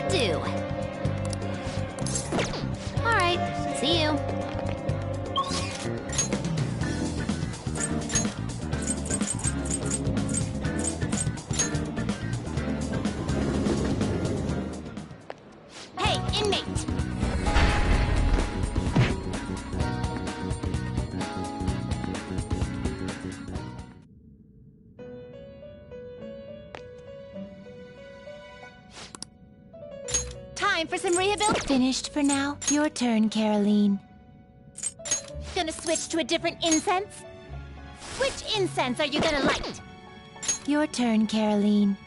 to do. All right, see you. Hey, inmate! Time for some rehabilitation. Finished for now? Your turn, Caroline. Gonna switch to a different incense? Which incense are you gonna light? Your turn, Caroline.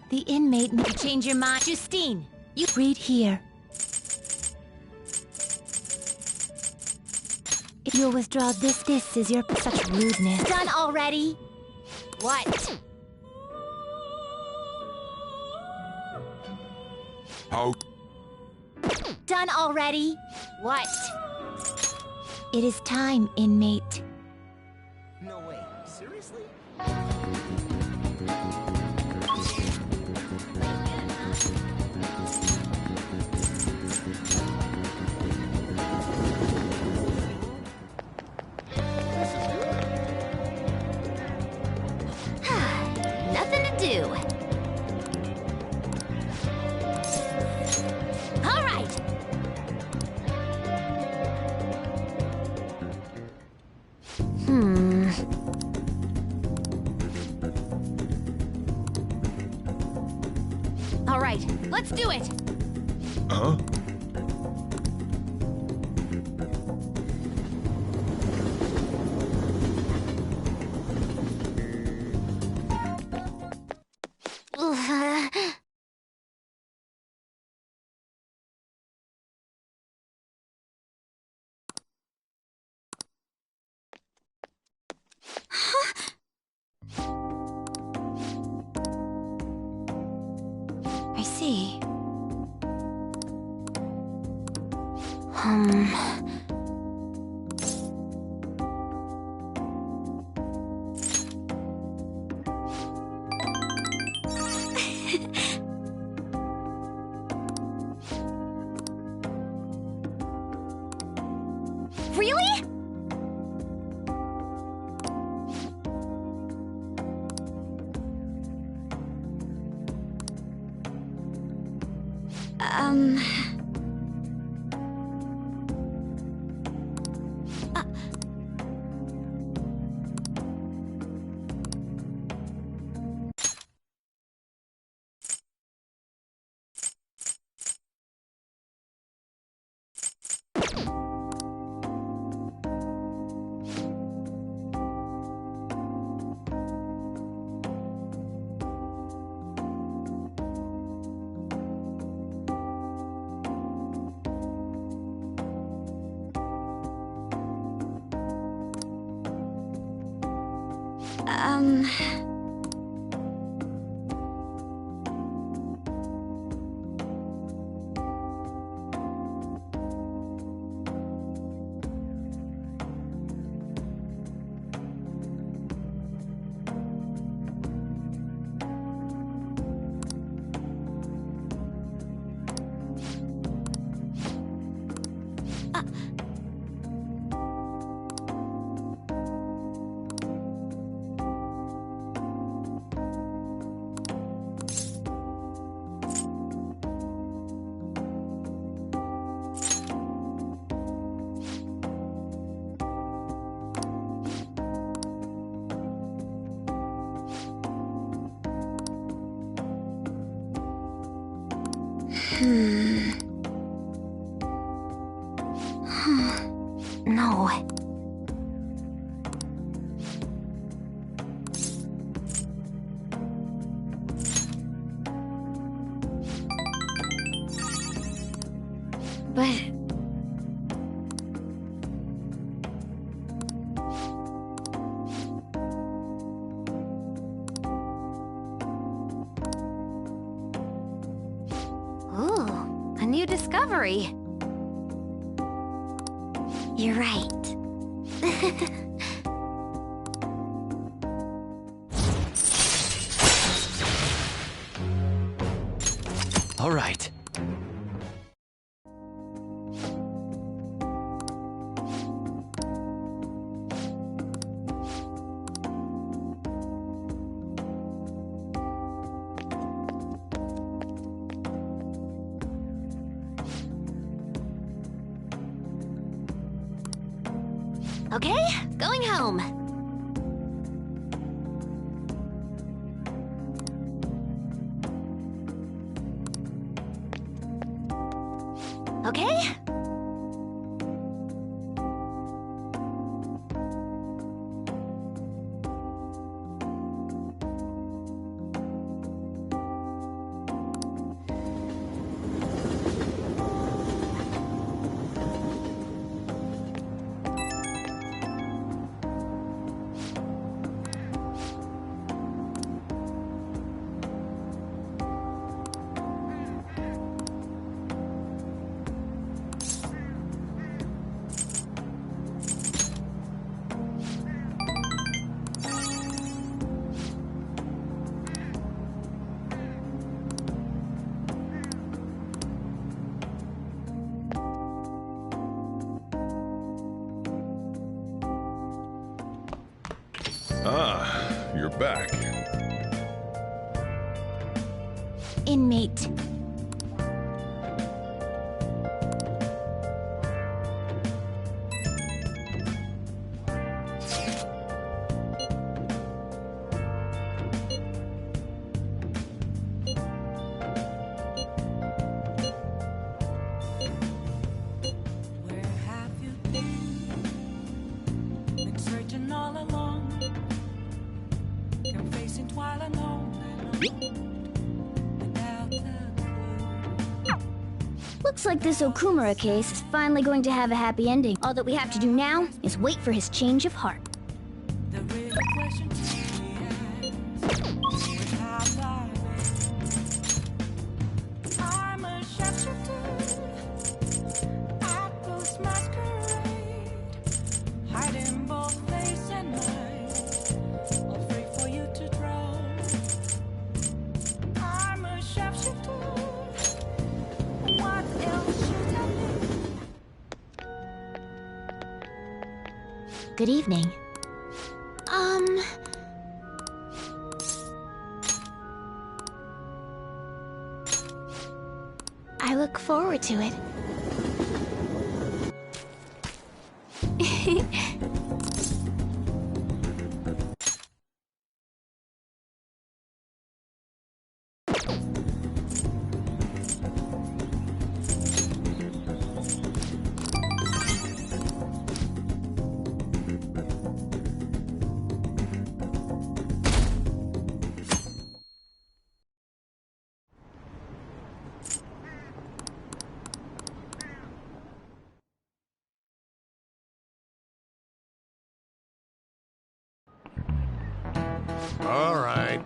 The inmate may Change your mind. Justine, you read here. If you'll withdraw this is your such rudeness. done already? What? How? Done already? What? It is time, inmate. No way. Seriously? Nothing to do. All right. All right, let's do it. Huh? I see. Really? No. But... Ooh, a new discovery. You're right. All right. Okay, going home. Okay? Ah, you're back. Inmate. Where have you been? Been searching all along. You're facing twilight alone without the clue. Looks like this Okumura case is finally going to have a happy ending. All that we have to do now is wait for his change of heart. The real question to be asked is how far I'm a shapeshifter. I post masquerade, hiding both face and mind, all free for you to draw. I'm a shapeshifter. What else should I do? Good evening. I look forward to it. All right.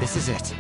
This is it.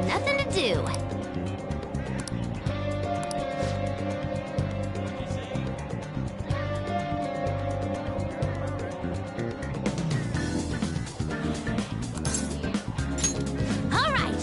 Nothing to do. All right.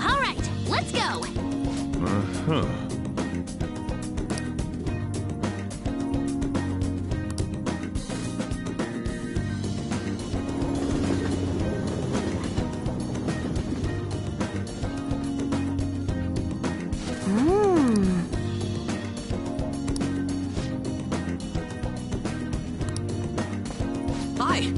All right, let's go. Uh-huh. Hi!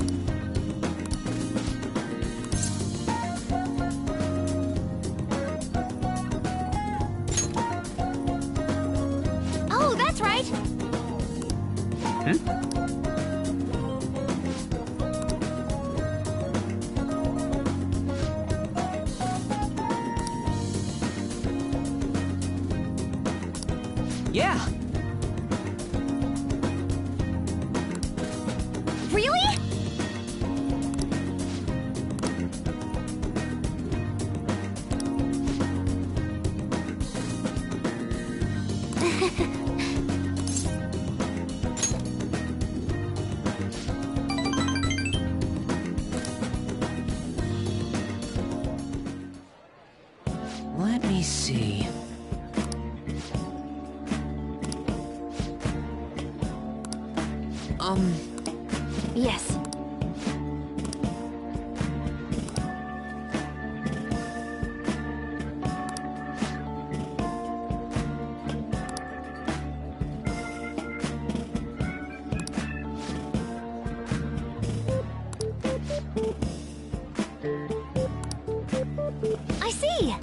Oh, that's right. Yeah! Really? Let me see. Yes. I see.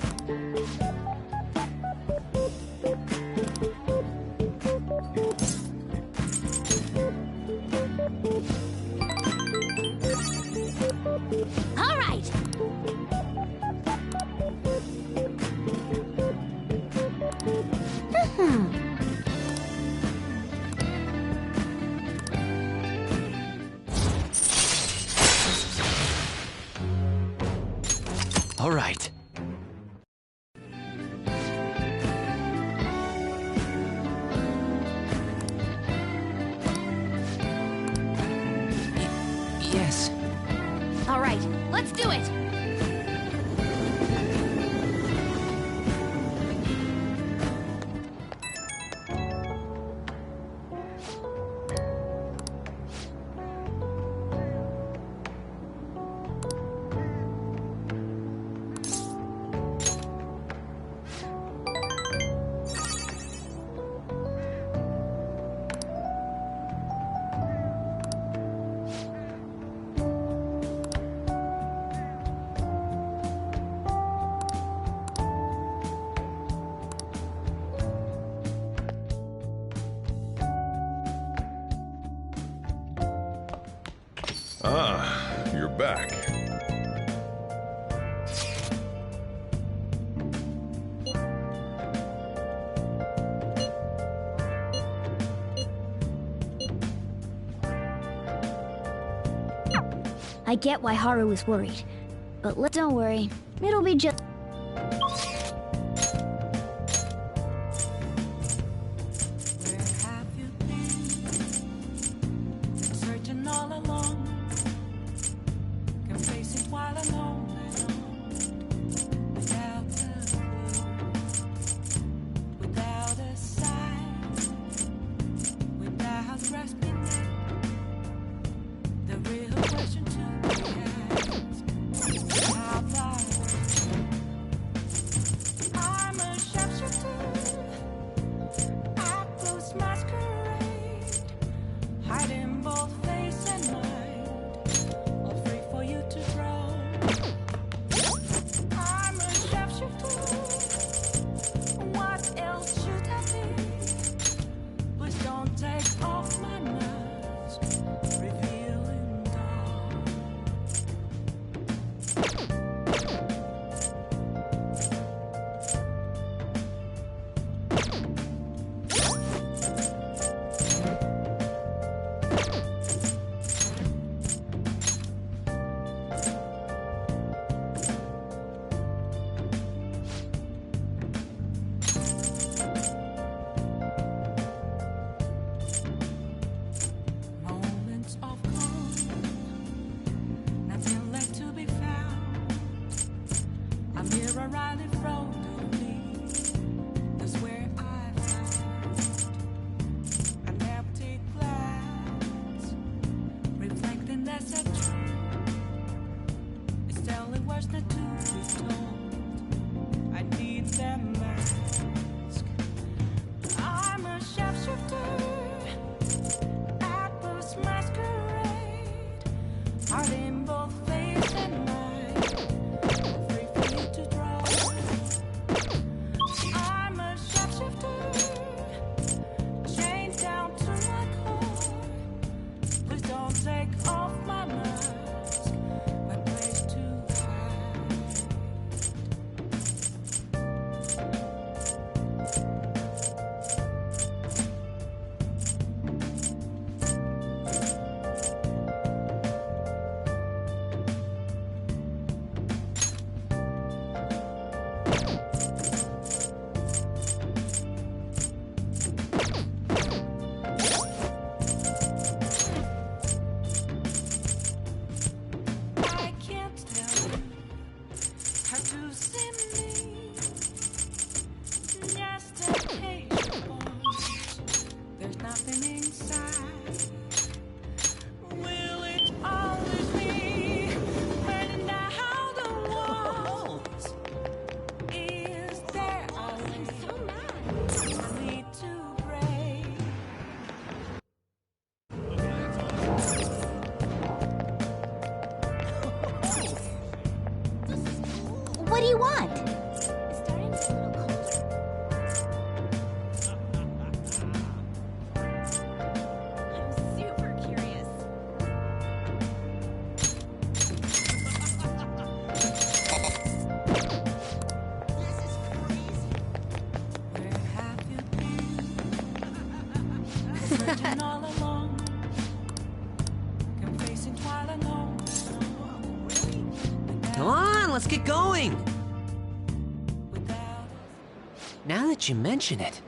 All right. All right. guess. All right, let's do it! Ah, you're back. I get why Haru is worried, but don't worry, it'll be just... Where have you been? Been searching all along. Can face it while alone without a clue, without a sign, without grasping it. The real question to be asked: how far? I'm a sharpshooter. I close masquerade, hiding both face and mind, all free for you to draw. I'm a sharpshooter. What else should I be? Please don't take off my mask, revealing dawn. Moments of calm, nothing left to be found. A mirror right in front of me, that's where I found an empty glass, reflecting that's a truth. It's telling words not to be told. I need that mask. I'm a sharpshooter. Apples masquerade, heart in both face and mind, free for you to draw. I'm a sharpshooter, chained down to my core. Please don't take off my mask, my place to hide. I can't tell you how to see me. Just a page of words. There's nothing inside. Will it always be burning down the walls? Is there a way I need to break? What do you want? It's starting to get a little colder. I'm super curious. Where have you been? Searching all along. Can face it while alone. Come on, let's get going! Without Now that you mention it.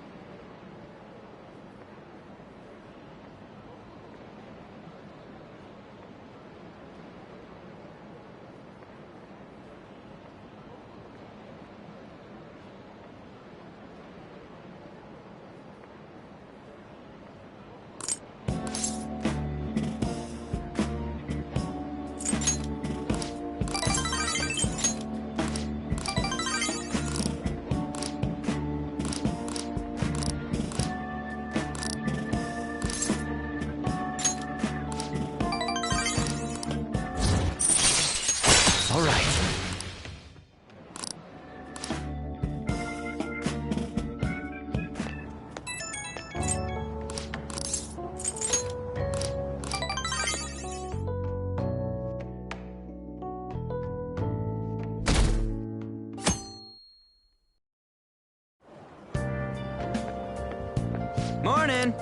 Morning.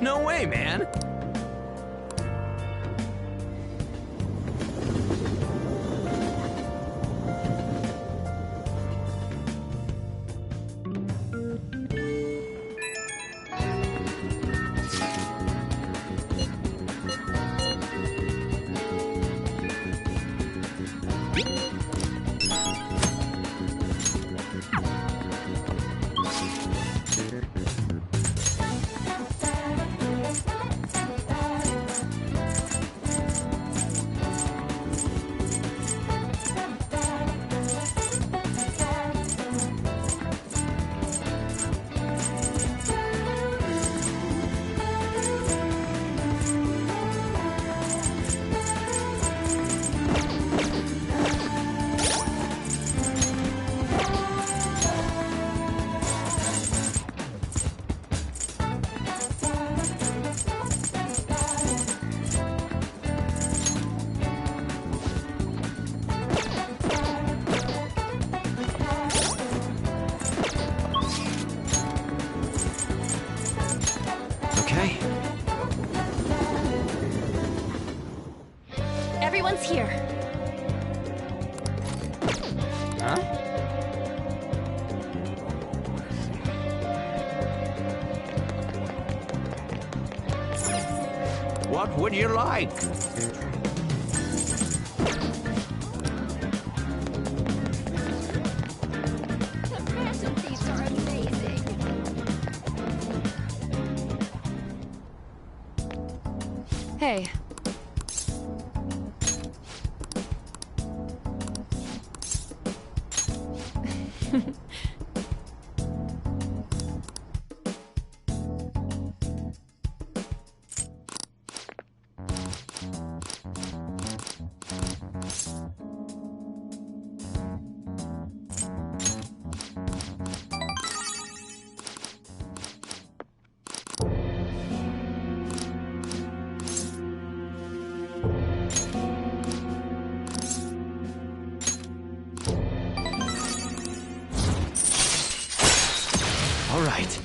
No way, man. Okay. Everyone's here. Huh? What would you like? These are amazing. Hey. All right.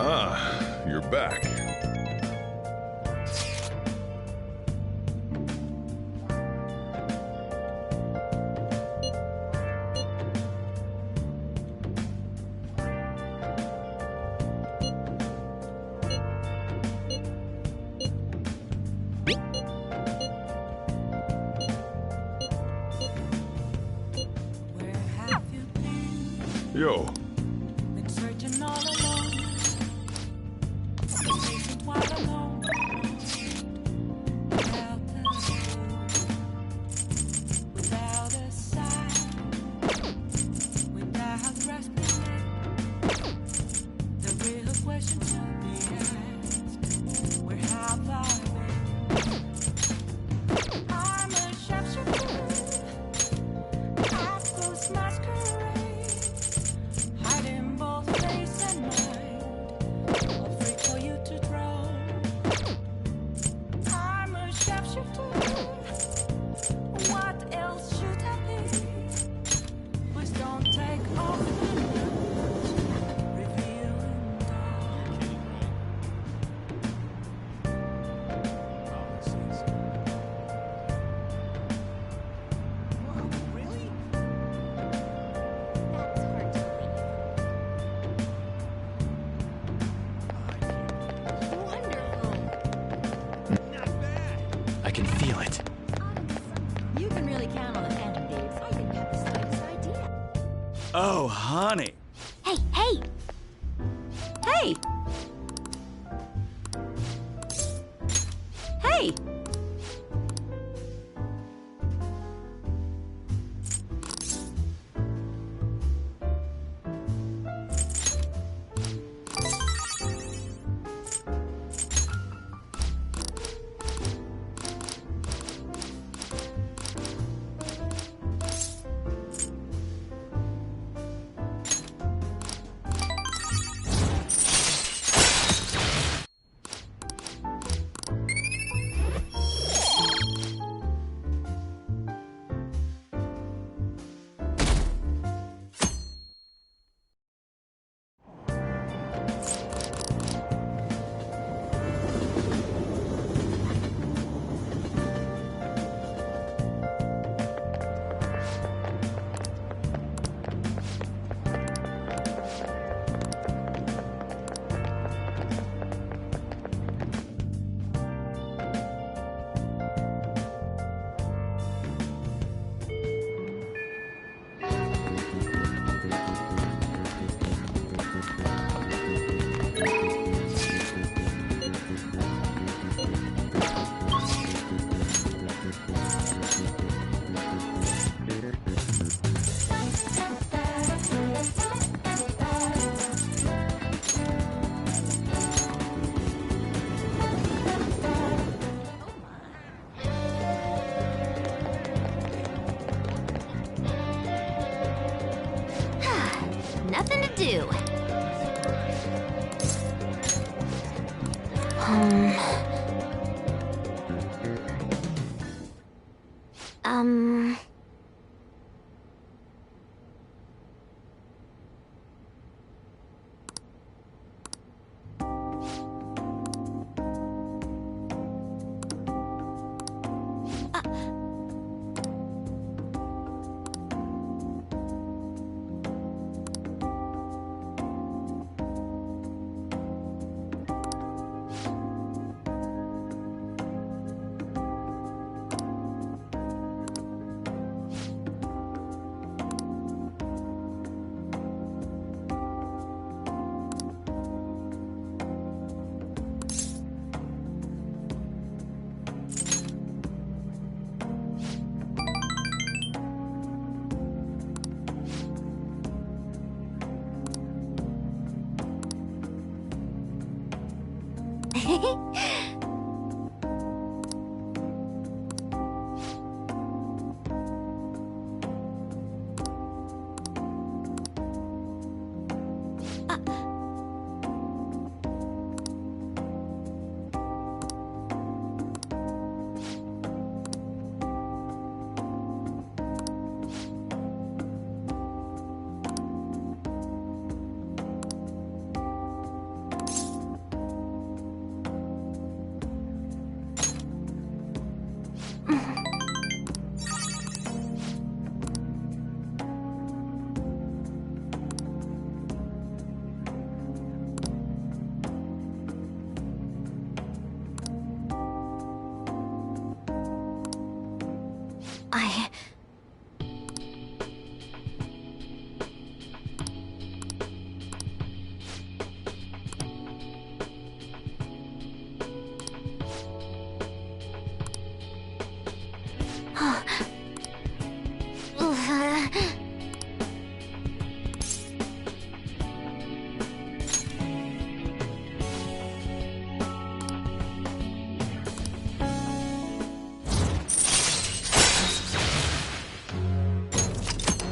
Ah, you're back. Where have you been? Yo, Been searching all alone. Been chasing quite alone. Without a clue, without a sign, without grasping it. The real question to be asked: where have I been? I'm a sharpshooter. I've ghost masquerade, hiding both face and mind, afraid for you to draw. I'm a sharpshooter. What else should I be? Please don't take off my nose, revealing dark. Whoa, really? That's hard to believe. Wonderful. Not bad. I can feel it. You can really count on the Phantom Babes. I didn't have the slightest idea. Oh, honey. Hey, hey! Hey! Hey!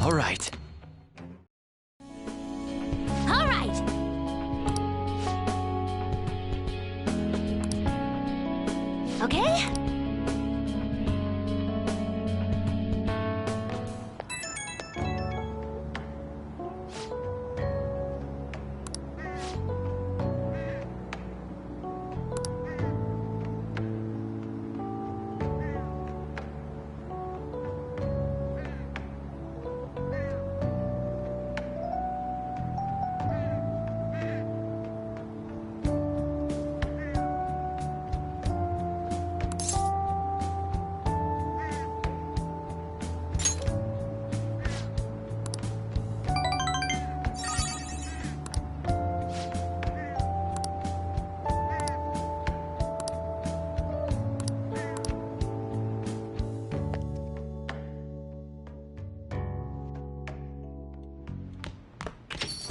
All right. All right. Okay.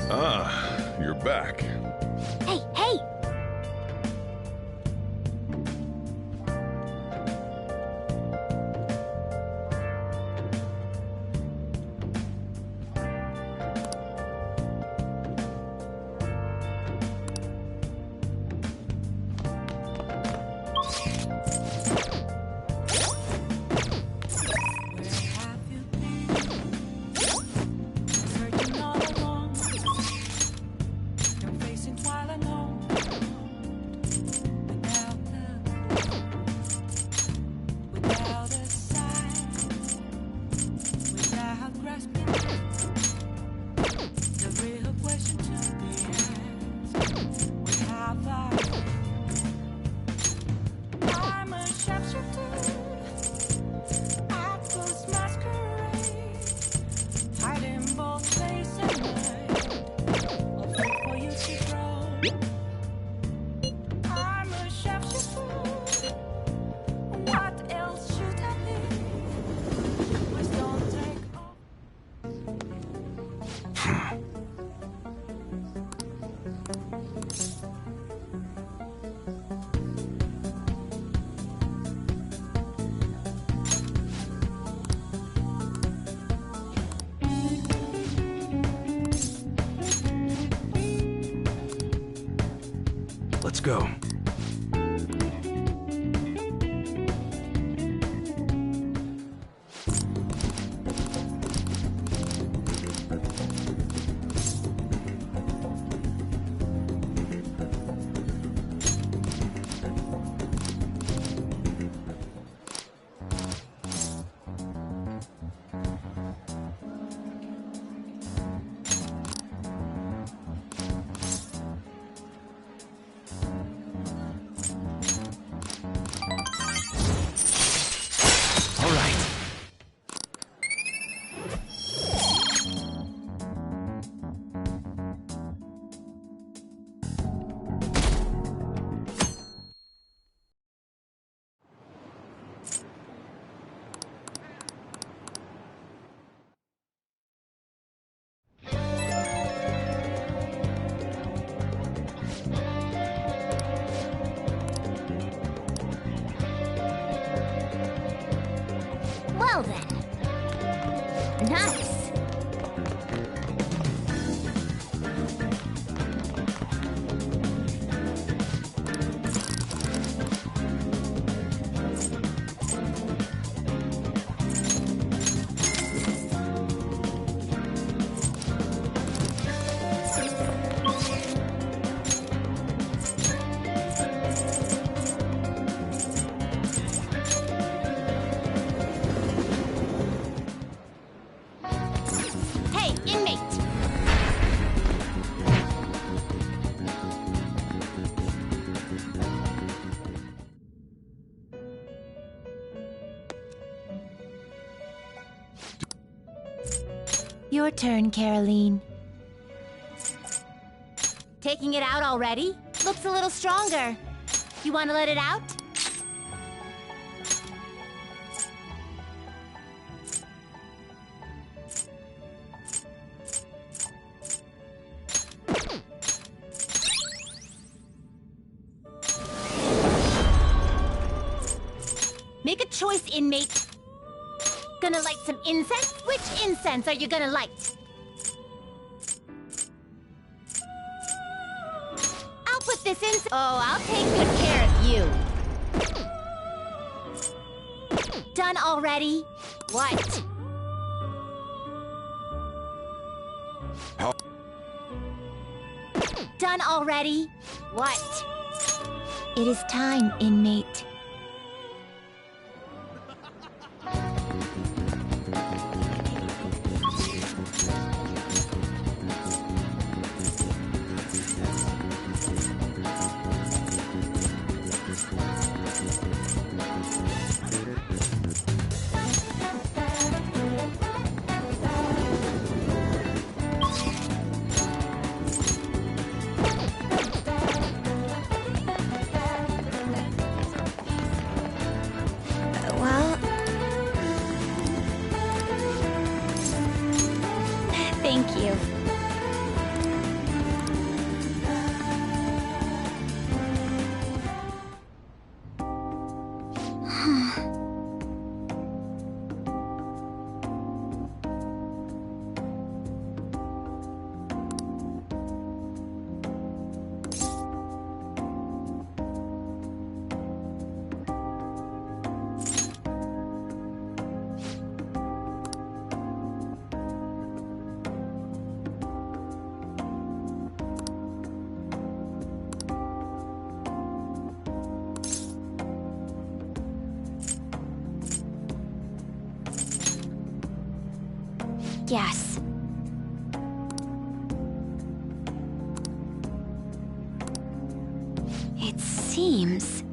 Ah, you're back. Hey, hey! Let's go. Well then. Nice. Hey, inmate! Your turn, Caroline. Taking it out already? Looks a little stronger. You want to let it out? Make a choice, inmate. Gonna light some incense? Which incense are you gonna light? I'll put this in. Oh, I'll take good care of you. Done already? What? How? Done already? What? It is time, inmate. Well... Thank you. Yes. It seems...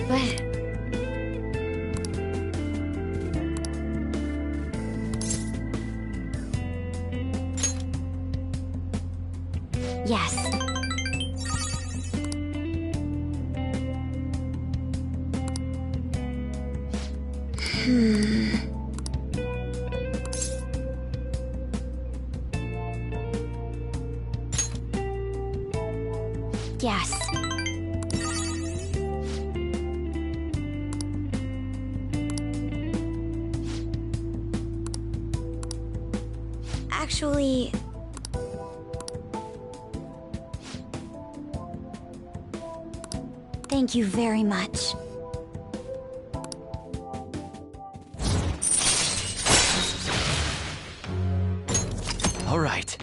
But... Yes. Yes. Actually... Thank you very much. All right.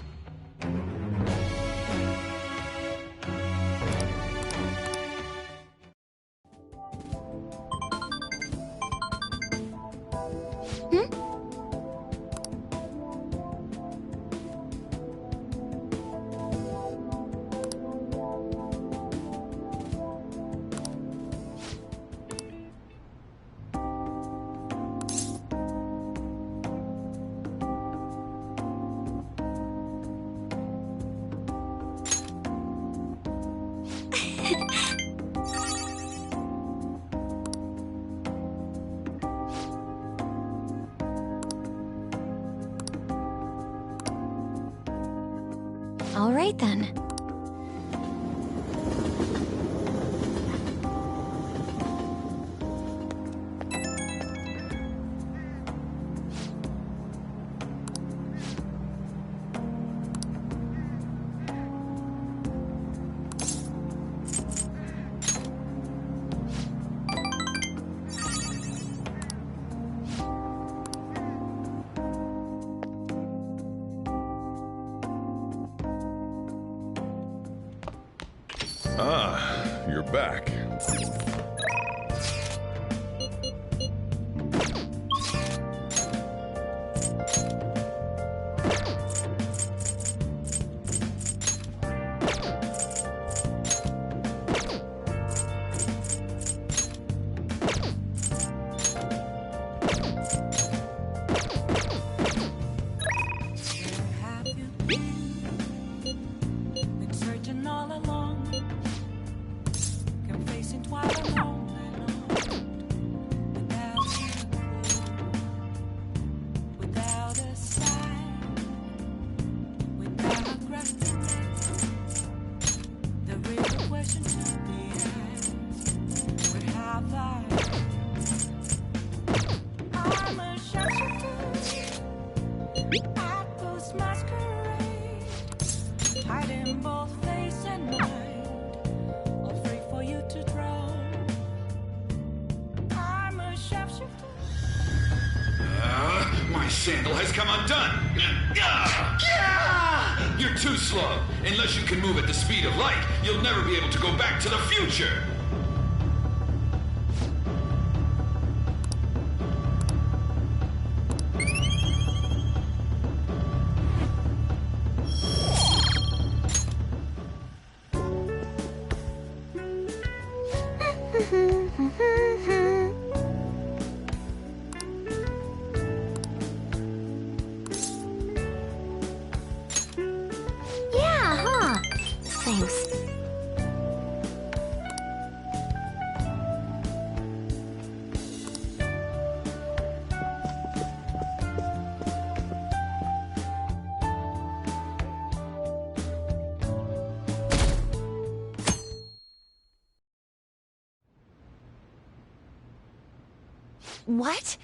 All right then. Ah, you're back. Have you been searching all along? Confessing twice alone without you, without a sign, without gratitude. The real question to be asked: where have I? I'm a shapeshifter. I post masquerade, hiding both face and mind, all free for you to draw. I'm a shapeshifter. My sandal has come undone. You're too slow. Unless you can move at the speed of light, you'll never be able to go back to the future. Yeah, huh? Thanks. What?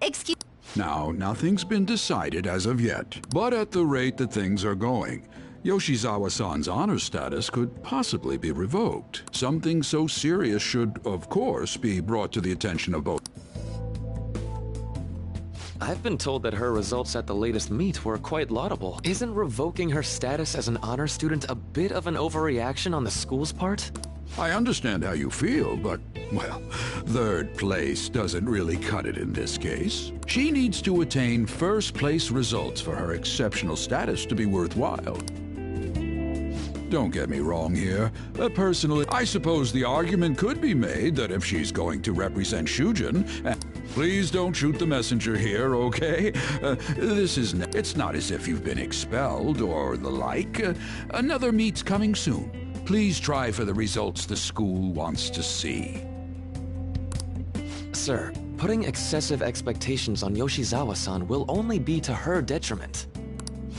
Excuse... Now, nothing's been decided as of yet, but at the rate that things are going, Yoshizawa-san's honor status could possibly be revoked. Something so serious should, of course, be brought to the attention of both. I've been told that her results at the latest meet were quite laudable. Isn't revoking her status as an honor student a bit of an overreaction on the school's part? I understand how you feel, but, well, third place doesn't really cut it in this case. She needs to attain first-place results for her exceptional status to be worthwhile. Don't get me wrong here. Personally, I suppose the argument could be made that if she's going to represent Shujin, please don't shoot the messenger here, okay? It's not as if you've been expelled or the like. Another meet's coming soon. Please try for the results the school wants to see. Sir, putting excessive expectations on Yoshizawa-san will only be to her detriment.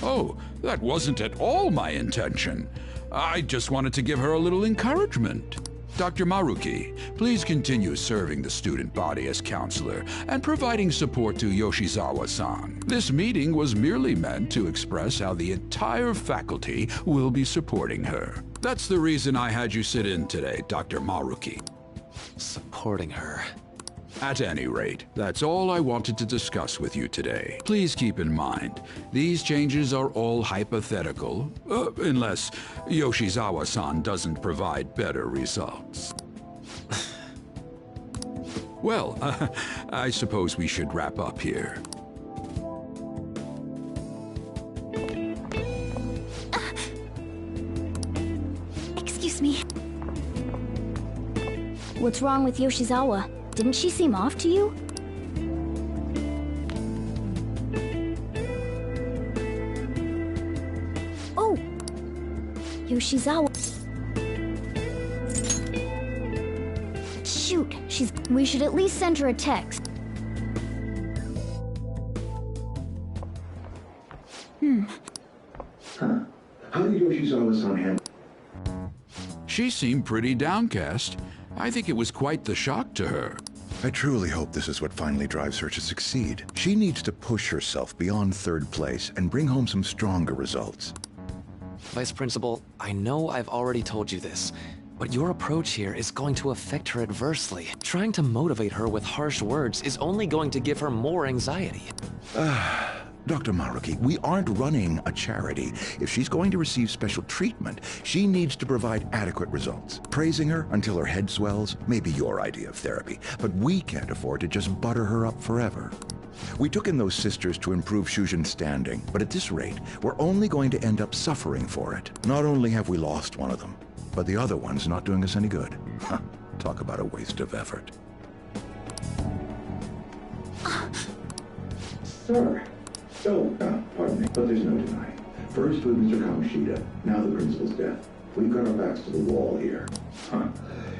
Oh, that wasn't at all my intention. I just wanted to give her a little encouragement. Dr. Maruki, please continue serving the student body as counselor and providing support to Yoshizawa-san. This meeting was merely meant to express how the entire faculty will be supporting her. That's the reason I had you sit in today, Dr. Maruki. Supporting her. At any rate, that's all I wanted to discuss with you today. Please keep in mind, these changes are all hypothetical, unless Yoshizawa-san doesn't provide better results. Well, I suppose we should wrap up here. Excuse me. What's wrong with Yoshizawa? Didn't she seem off to you? Oh! Yoshizawa. Shoot, we should at least send her a text. Huh? How did Yoshizawa-san handle? She seemed pretty downcast. I think it was quite the shock to her. I truly hope this is what finally drives her to succeed. She needs to push herself beyond third place and bring home some stronger results. Vice Principal, I know I've already told you this, but your approach here is going to affect her adversely. Trying to motivate her with harsh words is only going to give her more anxiety. Dr. Maruki, we aren't running a charity. If she's going to receive special treatment, she needs to provide adequate results. Praising her until her head swells may be your idea of therapy, but we can't afford to just butter her up forever. We took in those sisters to improve Shujin's standing, but at this rate, we're only going to end up suffering for it. Not only have we lost one of them, but the other one's not doing us any good. Talk about a waste of effort. Sir. Oh, pardon me, but there's no denying. First with Mr. Kamoshida, now the principal's death. We've got our backs to the wall here.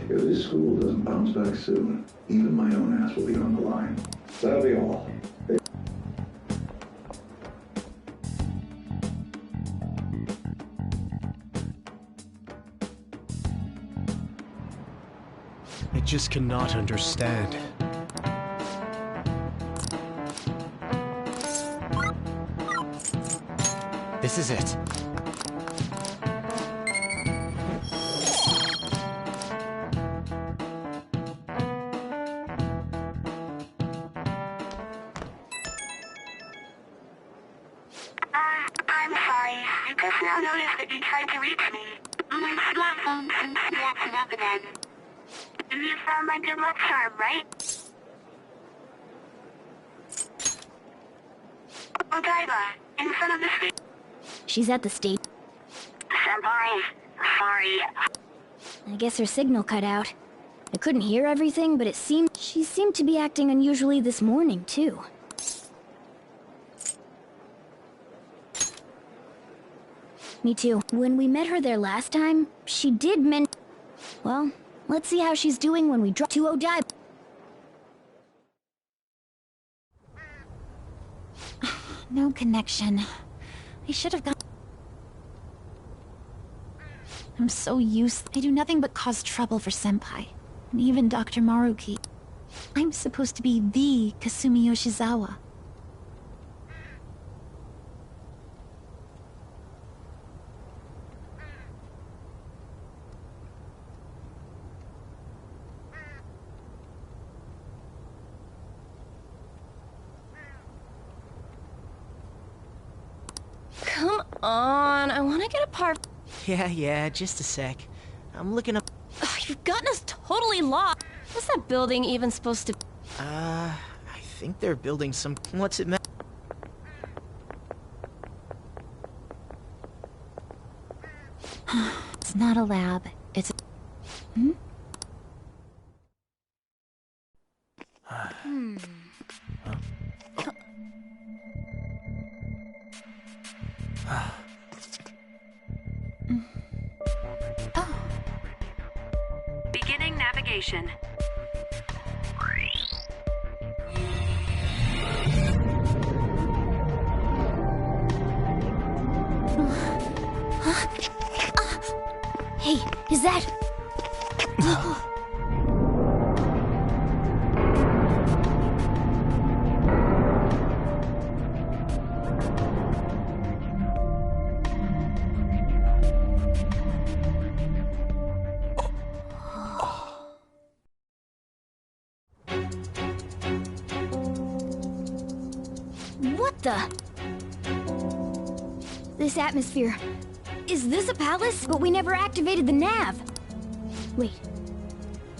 If this school doesn't bounce back soon, even my own ass will be on the line. That'll be all. I just cannot understand. This is it. I'm sorry. I just now noticed that you tried to reach me. My smartphone seems to be acting up again. You found my good luck charm, right? Odaiba, in front of the stage. She's at the state. Senpai, sorry. I guess her signal cut out. I couldn't hear everything, but she seemed to be acting unusually this morning, too. Me too. When we met her there last time, she did well, let's see how she's doing when we drop to Odaiba. No connection. I should have gone. I'm so used. I do nothing but cause trouble for Senpai. And even Dr. Maruki. I'm supposed to be the Kasumi Yoshizawa. Come on, I want to get a part. Yeah, just a sec. I'm looking up. Ugh, you've gotten us totally lost. What's that building even supposed to? I think they're building some. What's it meant? It's not a lab. It's. Beginning navigation. Hey, is that... What the? This atmosphere. Is this a palace? But we never activated the nav. Wait.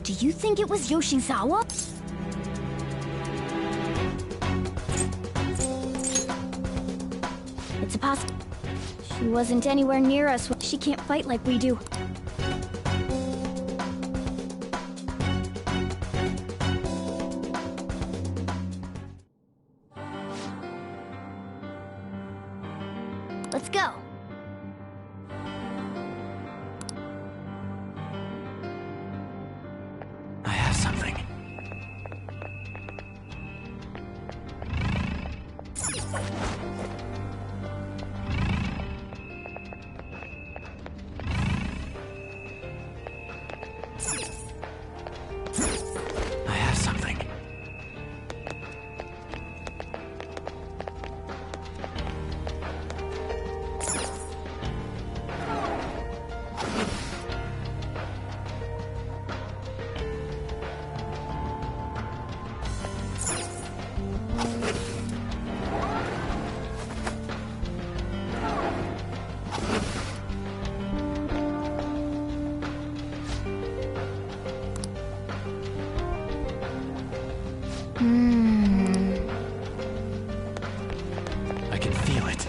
Do you think it was Yoshizawa? It's a poss- She wasn't anywhere near us. She can't fight like we do. Let's go. I have something. I have something. I can feel it.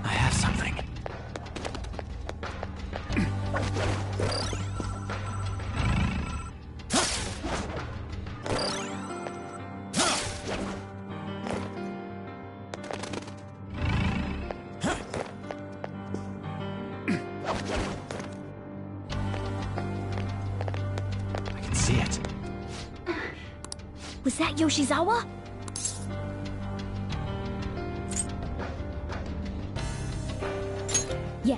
I have something. I can see it. Was that Yoshizawa? Yeah.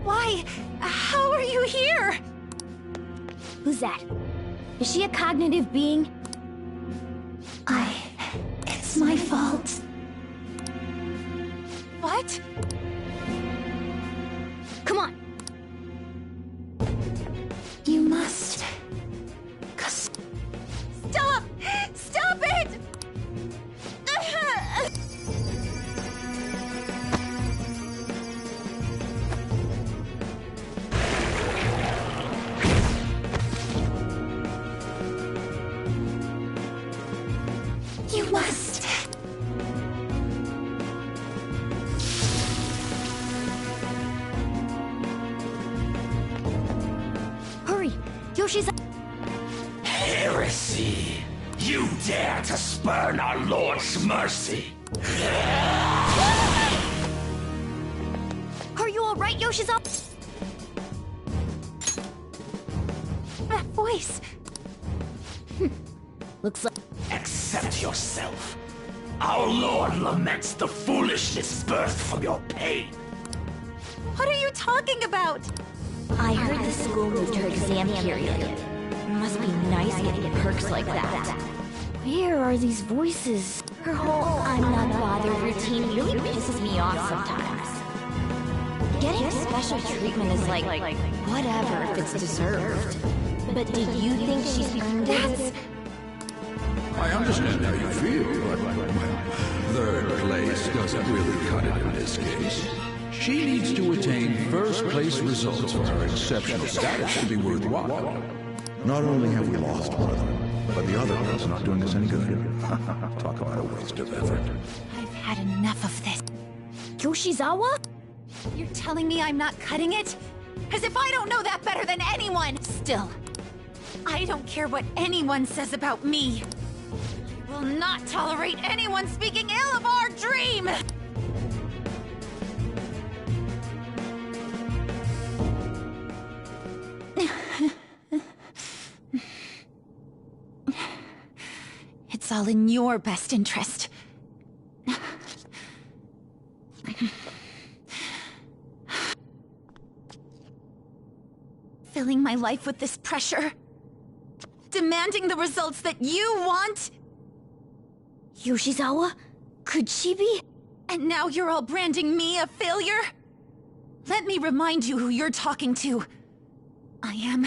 Why? How are you here? Who's that? Is she a cognitive being? It's my fault. What? Come on. You must... Stop! Stop it! You must... Hurry! Yoshizawa... Heresy! You dare to spurn our Lord's mercy! Are you alright, Yoshizawa? That voice... Looks like... Accept yourself. Our Lord laments the foolishness birthed from your pain. What are you talking about? I heard the school moved her exam period. Must be nice getting perks like that. Where are these voices? Her whole I'm not bothered routine really pisses me off sometimes. Getting special treatment is like whatever if it's deserved. But do you think she's earned it? I understand how you feel, but, well, third place doesn't really cut it in this case. She needs to attain first-place results for her exceptional status to be worthwhile. Not only have we lost one of them, but the other one's not doing us any good. Talk about a waste of effort. I've had enough of this. Yoshizawa? You're telling me I'm not cutting it? As if I don't know that better than anyone! Still, I don't care what anyone says about me. I will not tolerate anyone speaking ill of our dream! It's all in your best interest. Filling my life with this pressure. Demanding the results that you want. Yoshizawa? Could she be? And now you're all branding me a failure? Let me remind you who you're talking to. I am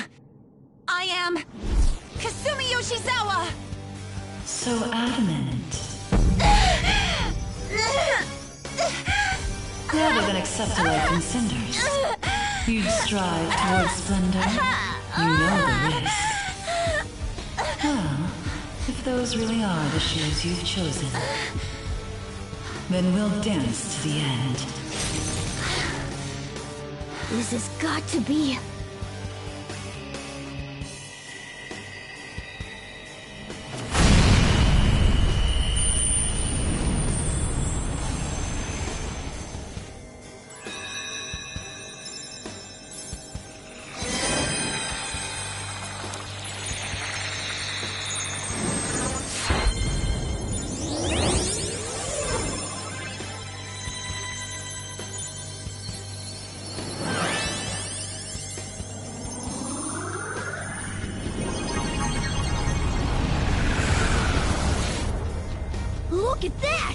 Kasumi Yoshizawa! So adamant. Rather than accept a life in cinders, you'd strive towards splendor. You know the risk. Well, if those really are the shoes you've chosen, then we'll dance to the end. This has got to be... Look at that!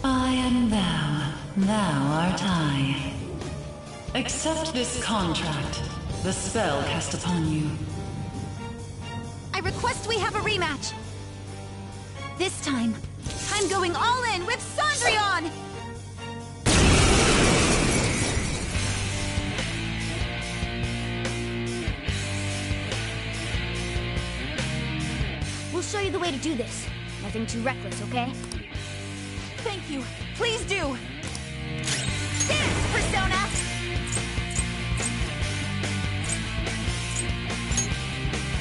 I am thou, thou art I. Accept this contract, the spell cast upon you. I request we have a rematch. This time, I'm going all in with Cendrillon! We'll show you the way to do this. Nothing too reckless, okay? Thank you. Please do. Dance, Persona!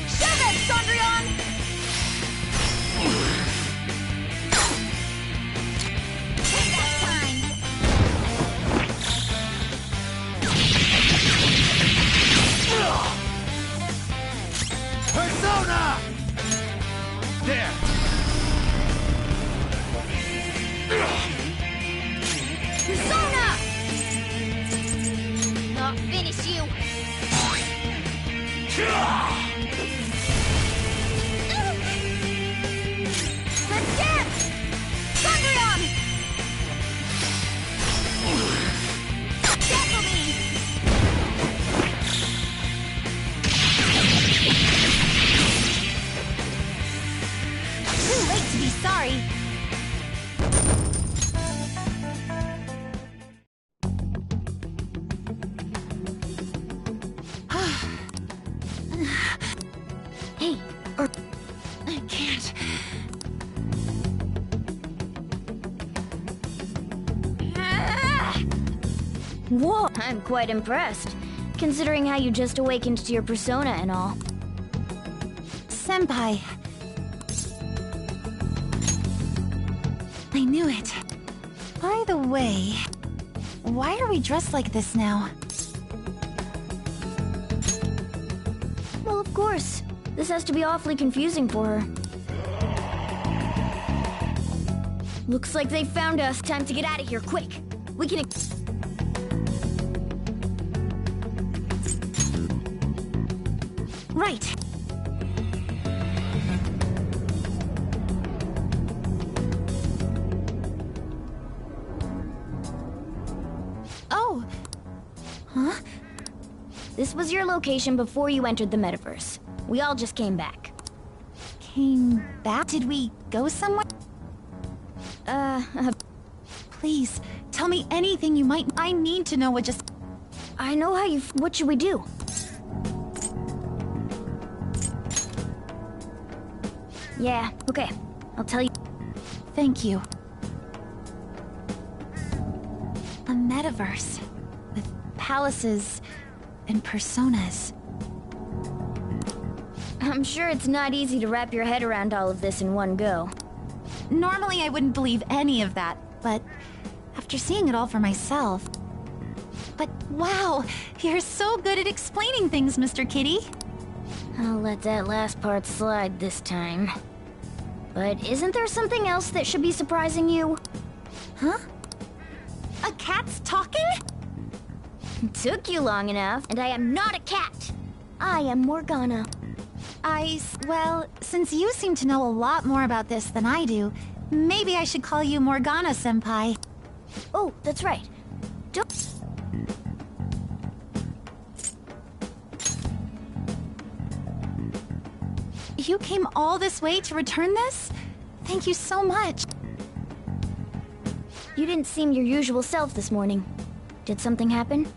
Shove it, Cendrillon! Take that time! Persona! There! Persona! I'll finish you. Let's dance! Cendrillon! Tackle me! Too late to be sorry. Hey, I can't. Whoa, I'm quite impressed, considering how you just awakened to your persona and all. Senpai. I knew it. By the way, why are we dressed like this now? Well, of course. This has to be awfully confusing for her. Looks like they found us. Time to get out of here, quick. We can... Right. Oh. Huh? This was your location before you entered the metaverse. We all just came back. Came back? Did we go somewhere? Please, tell me anything you might... I need to know what just... I know how you... What should we do? Yeah, okay. I'll tell you. Thank you. A metaverse. With palaces and personas. I'm sure it's not easy to wrap your head around all of this in one go. Normally I wouldn't believe any of that, but after seeing it all for myself... But wow, you're so good at explaining things, Mr. Kitty. I'll let that last part slide this time. But isn't there something else that should be surprising you? Huh? A cat's talking? Took you long enough, and I am not a cat. I am Morgana. Well, since you seem to know a lot more about this than I do, maybe I should call you Morgana-senpai. Oh, that's right. Don't... You came all this way to return this? Thank you so much. You didn't seem your usual self this morning. Did something happen?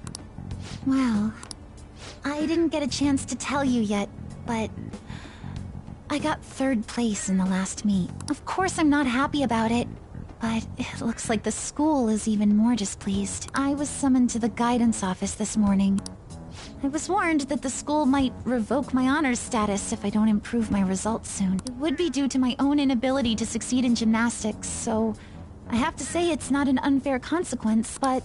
Well, I didn't get a chance to tell you yet, but I got 3rd place in the last meet. Of course I'm not happy about it, but it looks like the school is even more displeased. I was summoned to the guidance office this morning. I was warned that the school might revoke my honors status if I don't improve my results soon. It would be due to my own inability to succeed in gymnastics, so I have to say it's not an unfair consequence, but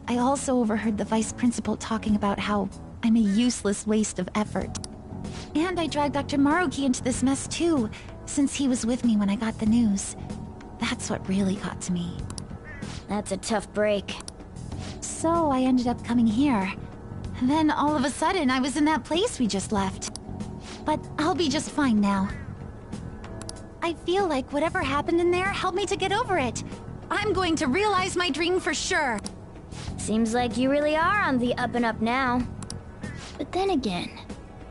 I also overheard the vice principal talking about how I'm a useless waste of effort. And I dragged Dr. Maruki into this mess too, since he was with me when I got the news. That's what really got to me. That's a tough break. So I ended up coming here. Then all of a sudden I was in that place we just left. But I'll be just fine now. I feel like whatever happened in there helped me to get over it. I'm going to realize my dream for sure. Seems like you really are on the up and up now. But then again,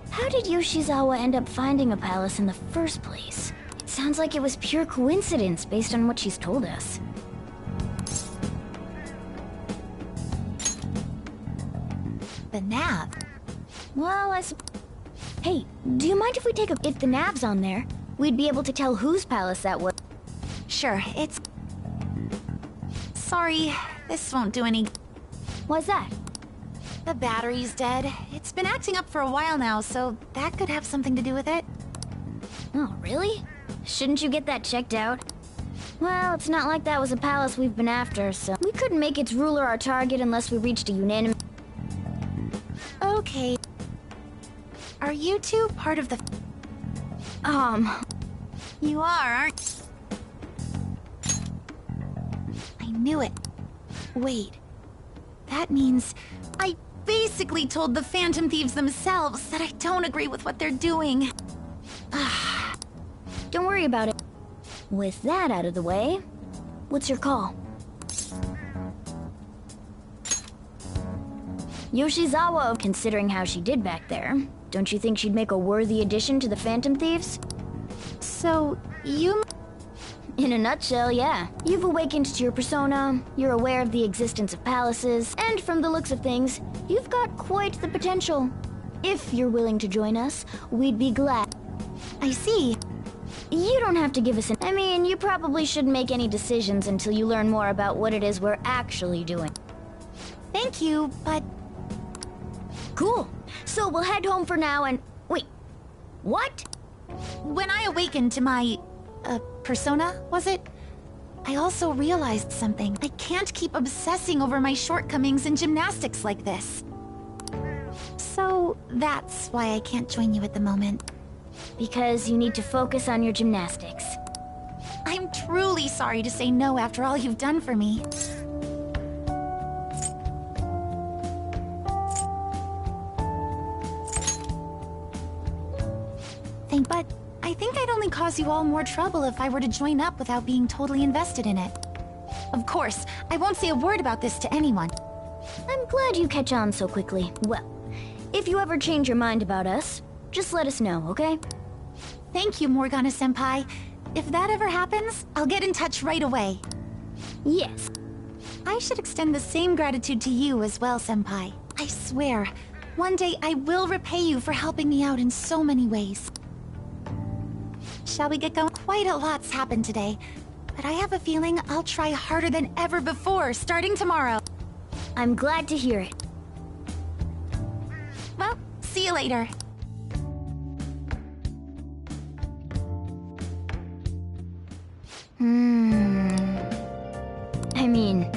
how did Yoshizawa end up finding a palace in the first place? It sounds like it was pure coincidence based on what she's told us. The nav? Well, Hey, do you mind if we take a... If the nav's on there, we'd be able to tell whose palace that was. Sure, it's... Sorry, this won't do any... Why's that? The battery's dead. It's been acting up for a while now, so that could have something to do with it. Oh, really? Shouldn't you get that checked out? Well, it's not like that was a palace we've been after, so... We couldn't make its ruler our target unless we reached a unanimous... Okay. Are you two part of the... You are, aren't... I knew it. Wait. That means... I basically told the Phantom Thieves themselves that I don't agree with what they're doing. Don't worry about it. With that out of the way, what's your call? Yoshizawa, considering how she did back there, don't you think she'd make a worthy addition to the Phantom Thieves? So, you... In a nutshell, yeah. You've awakened to your persona, you're aware of the existence of palaces, and from the looks of things, you've got quite the potential. If you're willing to join us, we'd be glad. I see. You don't have to give us I mean, you probably shouldn't make any decisions until you learn more about what it is we're actually doing. Thank you, but... Cool. So we'll head home for now and... Wait. What? When I awakened to my... persona, was it? I also realized something. I can't keep obsessing over my shortcomings in gymnastics like this. So, that's why I can't join you at the moment. Because you need to focus on your gymnastics. I'm truly sorry to say no after all you've done for me. But I think I'd only cause you all more trouble if I were to join up without being totally invested in it. Of course, I won't say a word about this to anyone. I'm glad you catch on so quickly. Well, if you ever change your mind about us, just let us know, okay? Thank you, Morgana-senpai. If that ever happens, I'll get in touch right away. Yes. I should extend the same gratitude to you as well, senpai. I swear, one day I will repay you for helping me out in so many ways. Shall we get going? Quite a lot's happened today, but I have a feeling I'll try harder than ever before, starting tomorrow. I'm glad to hear it. Well, see you later. I mean...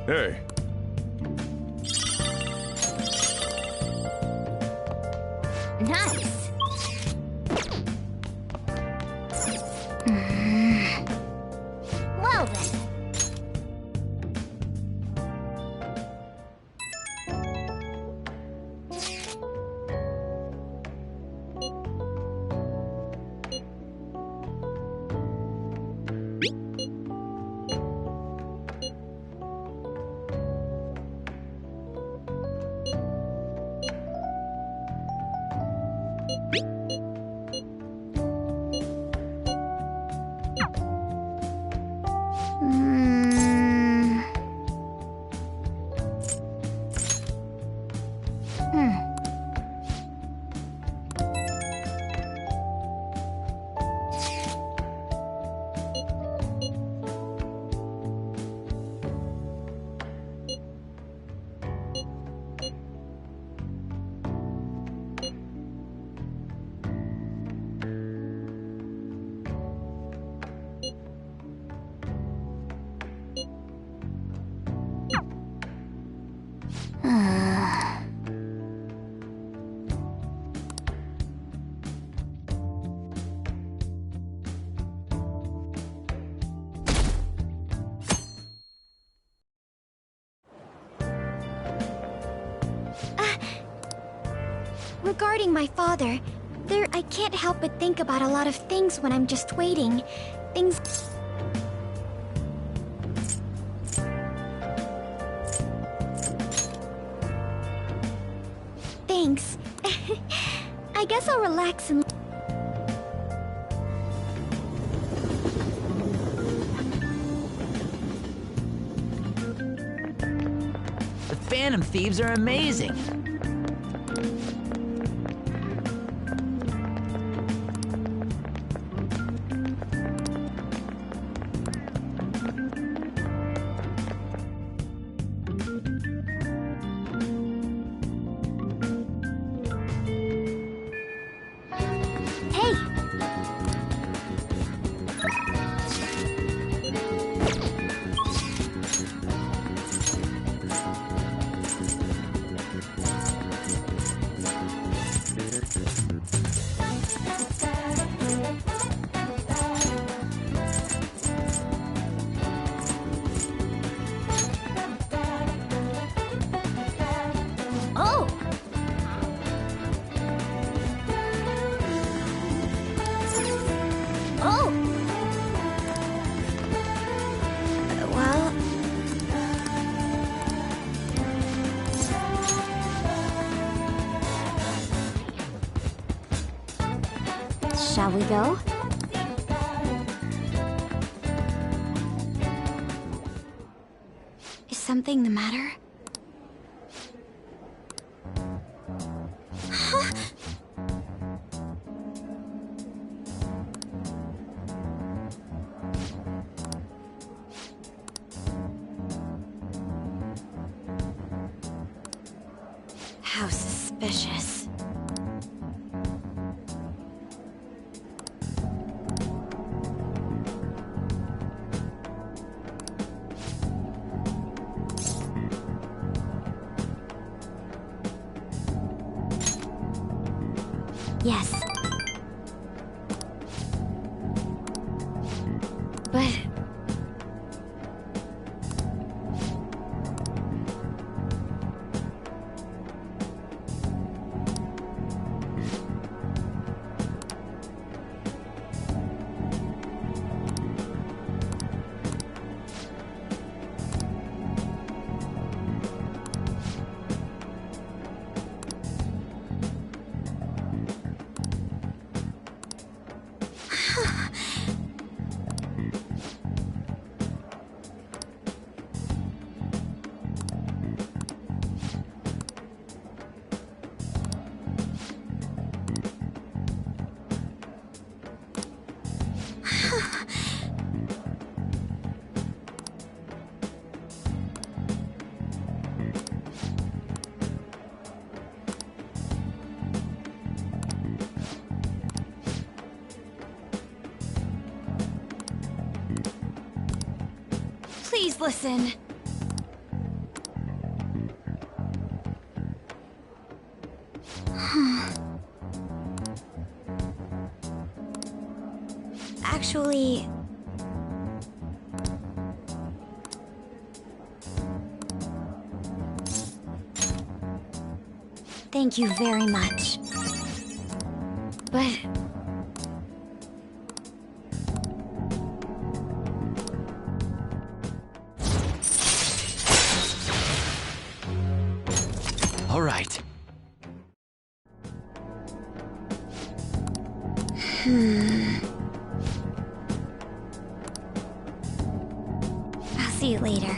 Hey. Nice! Regarding my father, I can't help but think about a lot of things when I'm just waiting. Things... Thanks. I guess I'll relax and... The Phantom Thieves are amazing. Shall we go? Is something the matter? How suspicious. Yes. But... Please listen. Actually... Thank you very much. But... All right. I'll see you later.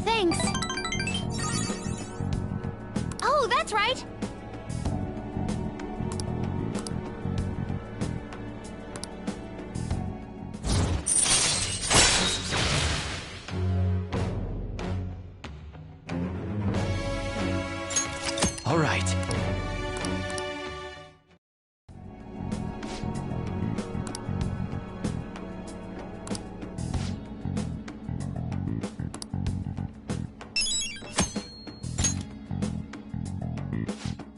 Thanks. Oh, that's right. All right.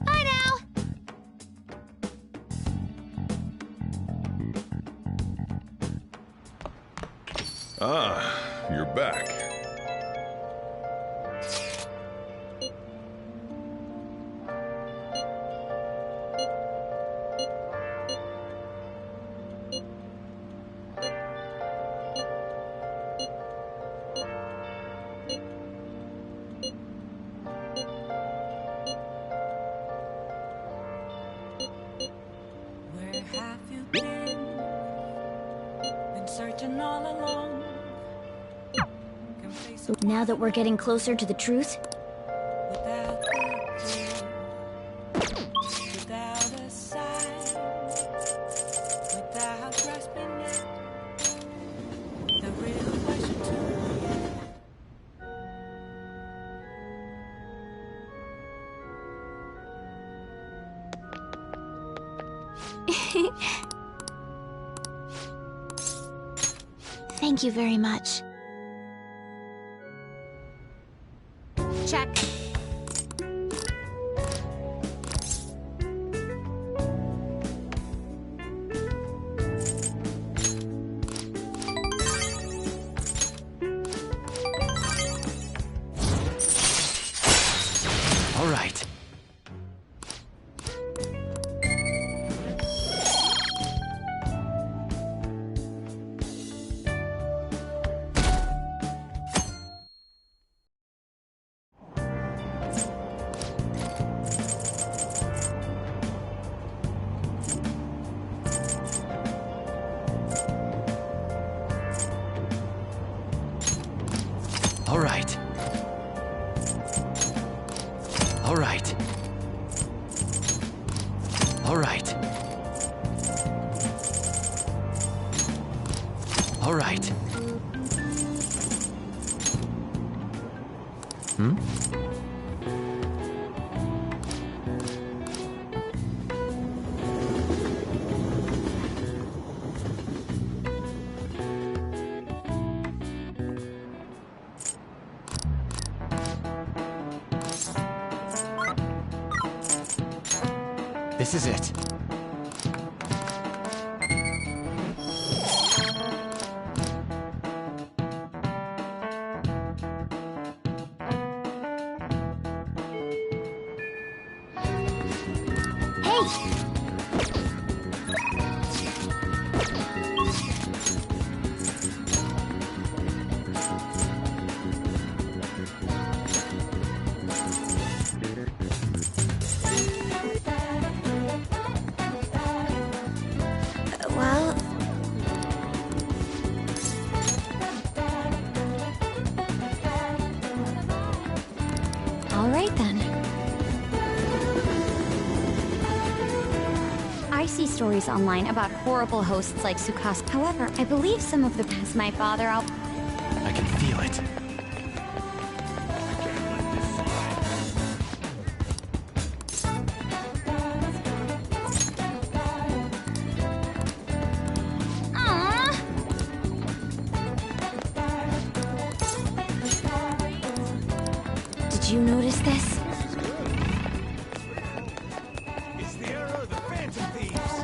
Bye now. Ah, you're back. Where have you been? Been searching all along. Now that we're getting closer to the truth, Without a clue, without a sign, without grasping it, the real question to Thank you very much. Check. All right. All right. All right. All right. All right. Hmm? This is it. Well... All right then. I see stories online about horrible hosts like Sukas. However, I believe some of the as my father. I can feel it. you notice this? It's the era of the Phantom Thieves.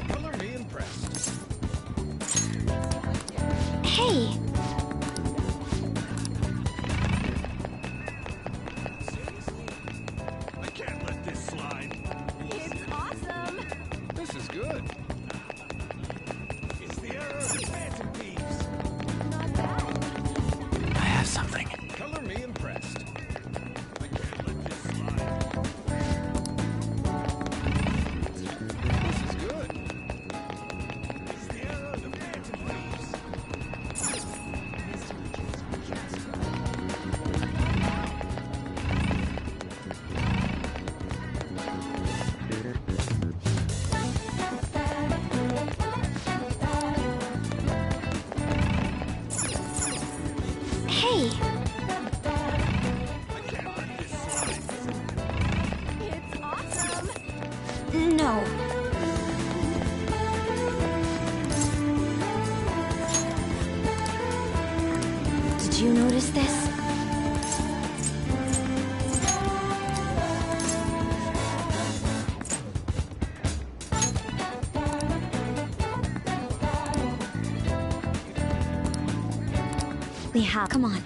Color me impressed. Hey! I can't let this slide. It's awesome. This is good. It's the era of the Phantom Thieves. I have something. Color me impressed. I can't let this slide. This is good. It's the era of the Phantom Thieves. Hey! I can't let this slide. It's awesome. No. Did you notice this? We have. Come on.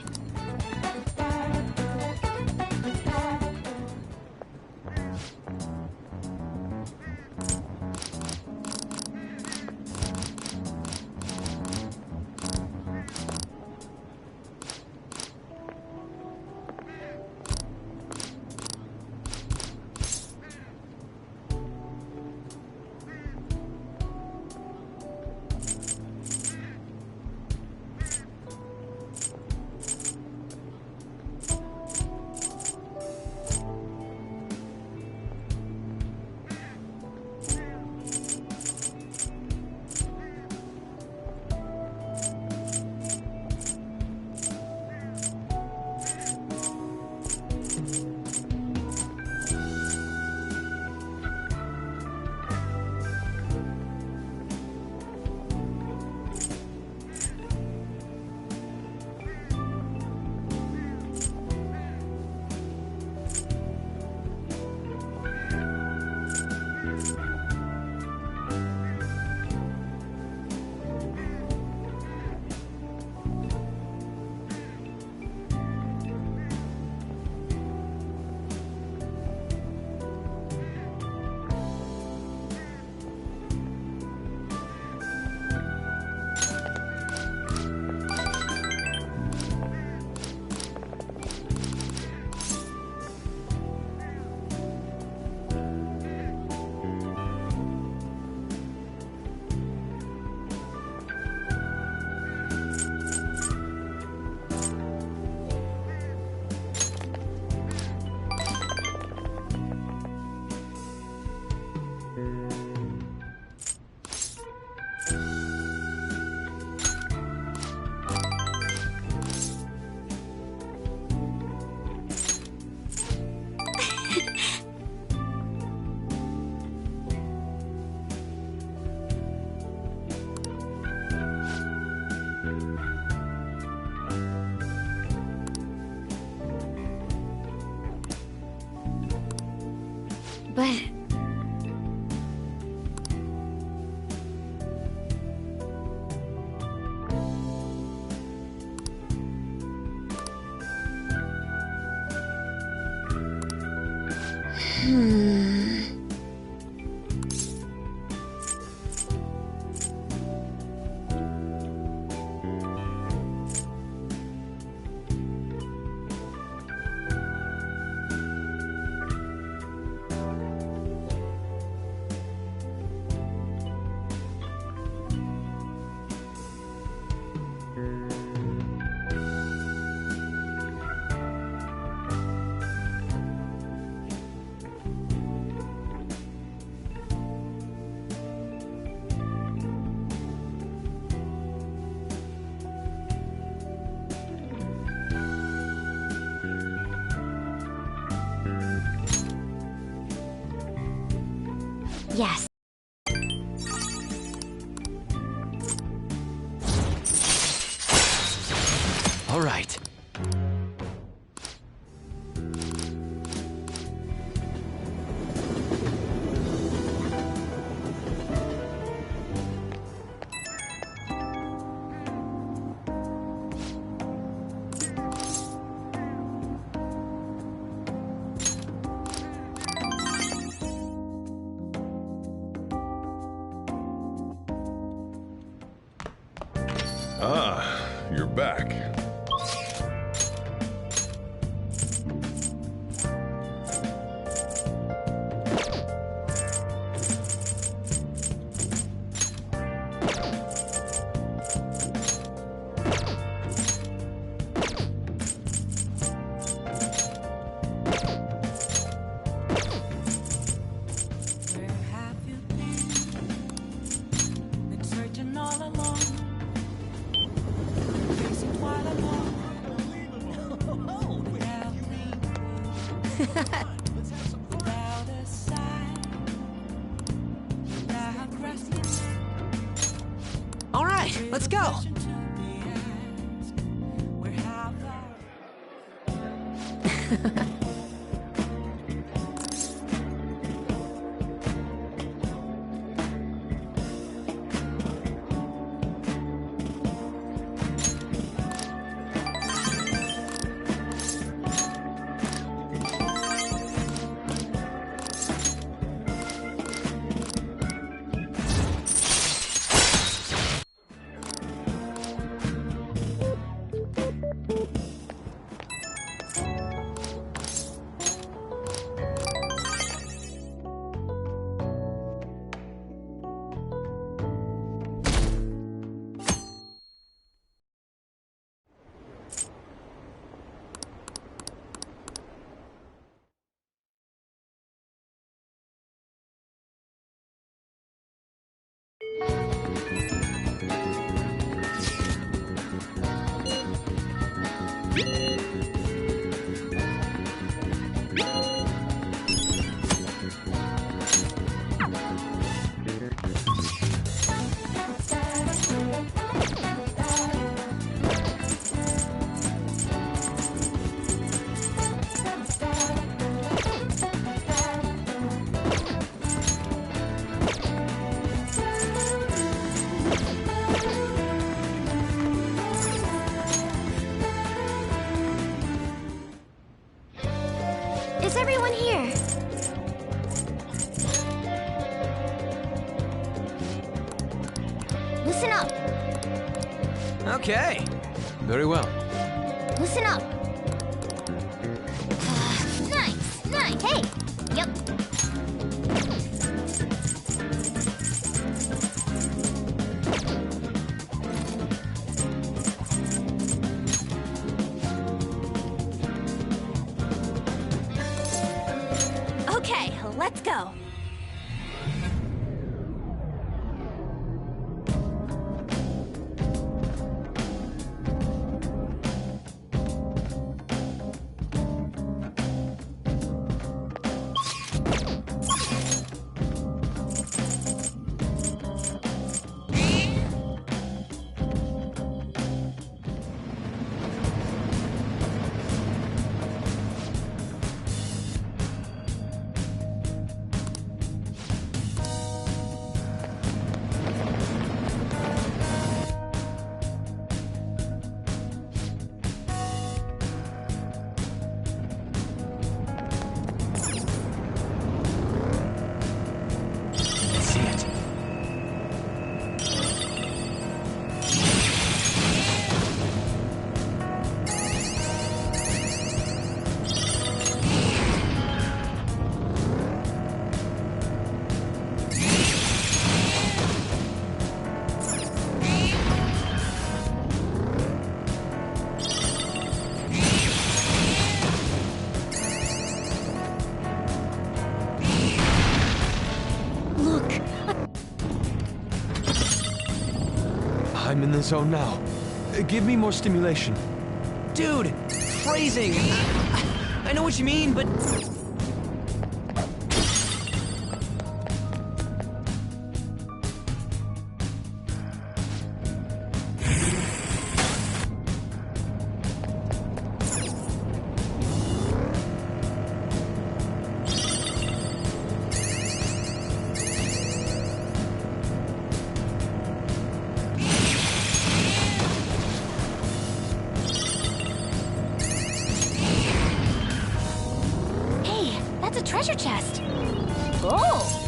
But... Yes. All right. Ah, you're back. Where have you been? Been searching all along. Chasing quite a long. Without a sign. Without resting. All right, let's go. Where have Is everyone here? Listen up. Okay. Very well. Listen up. Nice, nice. Hey. Yep. Okay, let's go. I'm in the zone now. Give me more stimulation. Dude, phrasing. I know what you mean, but... a treasure chest. Oh!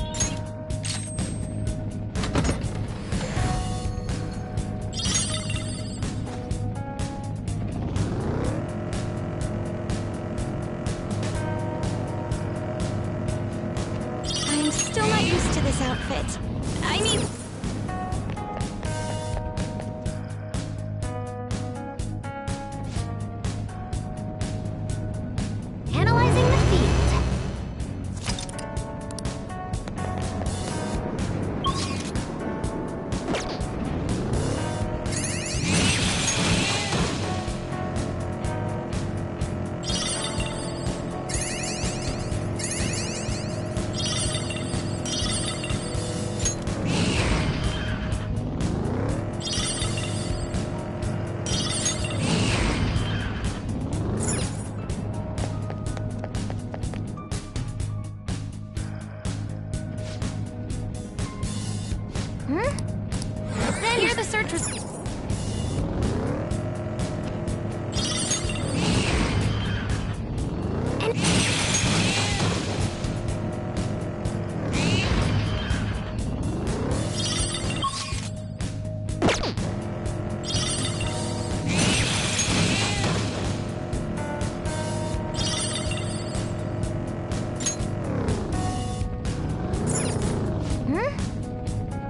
I'm still not used to this outfit. I need... Analyzing the field. Then here the search was...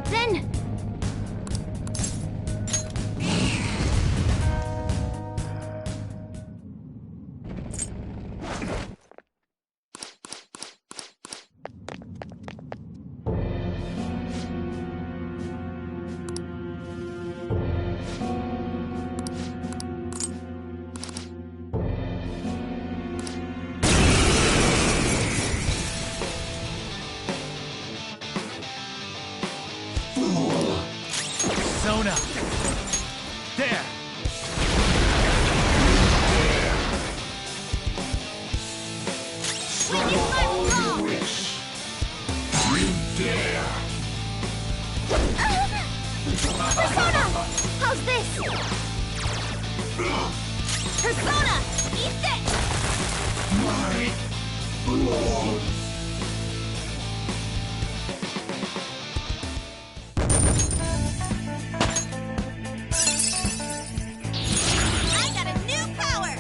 Then... Sona! There! Persona! How's this? Persona! Eat this! My blood. I got a new power!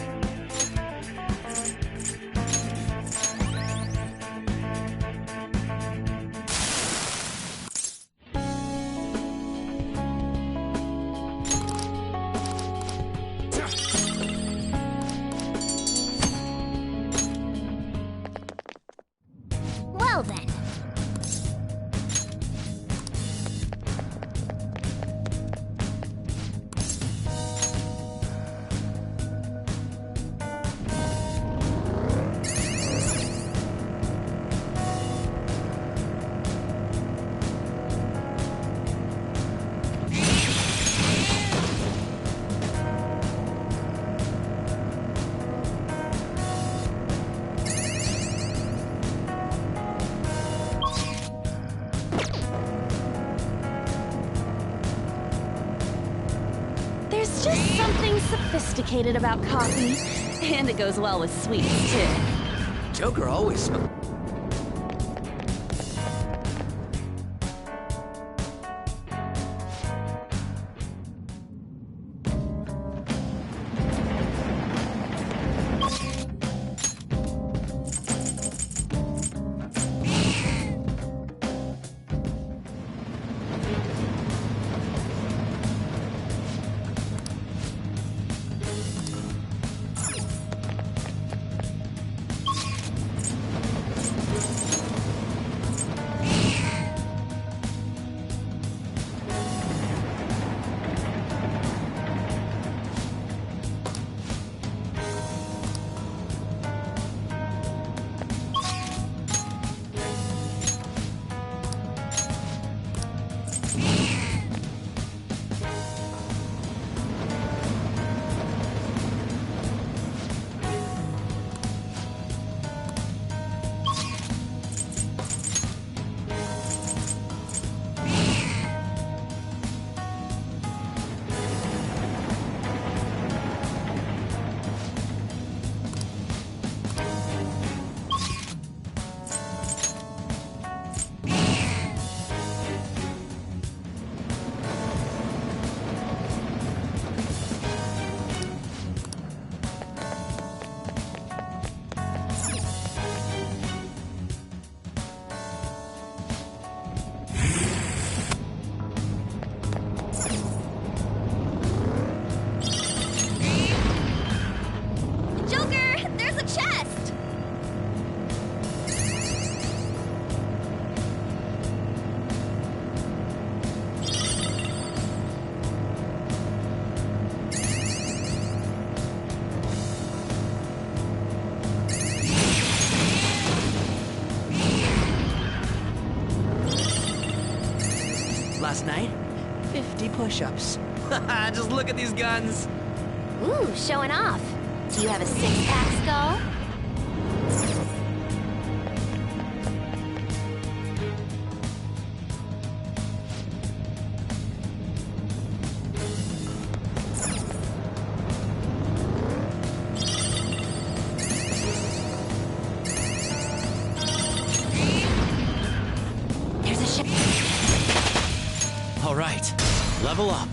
Well then. There's just something sophisticated about coffee. And it goes well with sweets, too. Joker always smells. last night. 50 push-ups. Haha, just look at these guns. Ooh, showing off. Do you have a six-pack skull? All right, level up.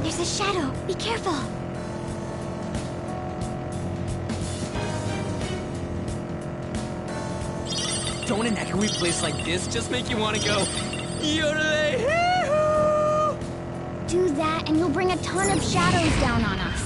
There's a shadow. Be careful. Don't an echoey place like this just make you want to go yodelay? Do that and you'll bring a ton of shadows down on us.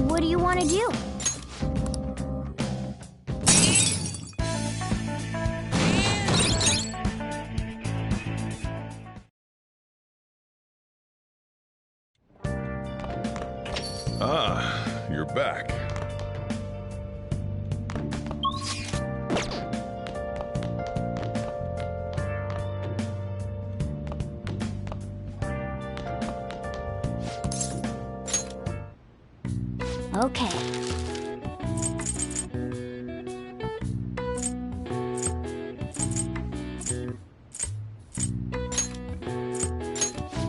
What do you want to do? Ah, you're back. Okay.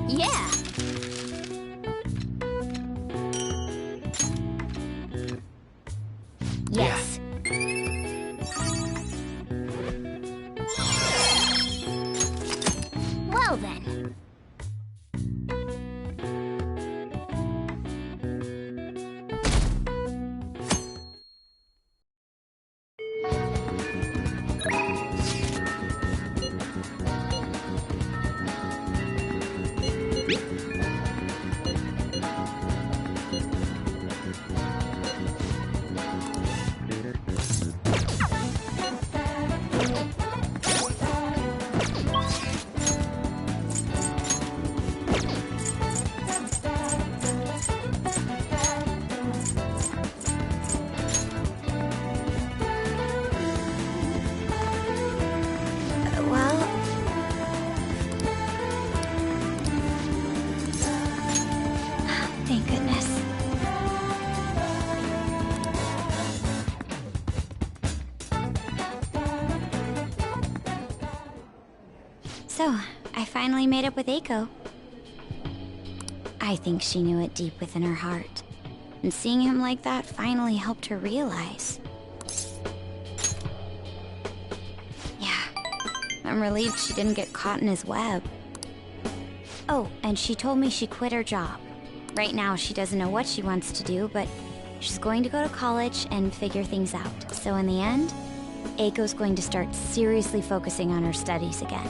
Yeah. Yes. Well then. Thank goodness. So, I finally made up with Eiko. I think she knew it deep within her heart. And seeing him like that finally helped her realize. Yeah, I'm relieved she didn't get caught in his web. Oh, and she told me she quit her job. Right now, she doesn't know what she wants to do, but she's going to go to college and figure things out. So in the end, Eiko's going to start seriously focusing on her studies again.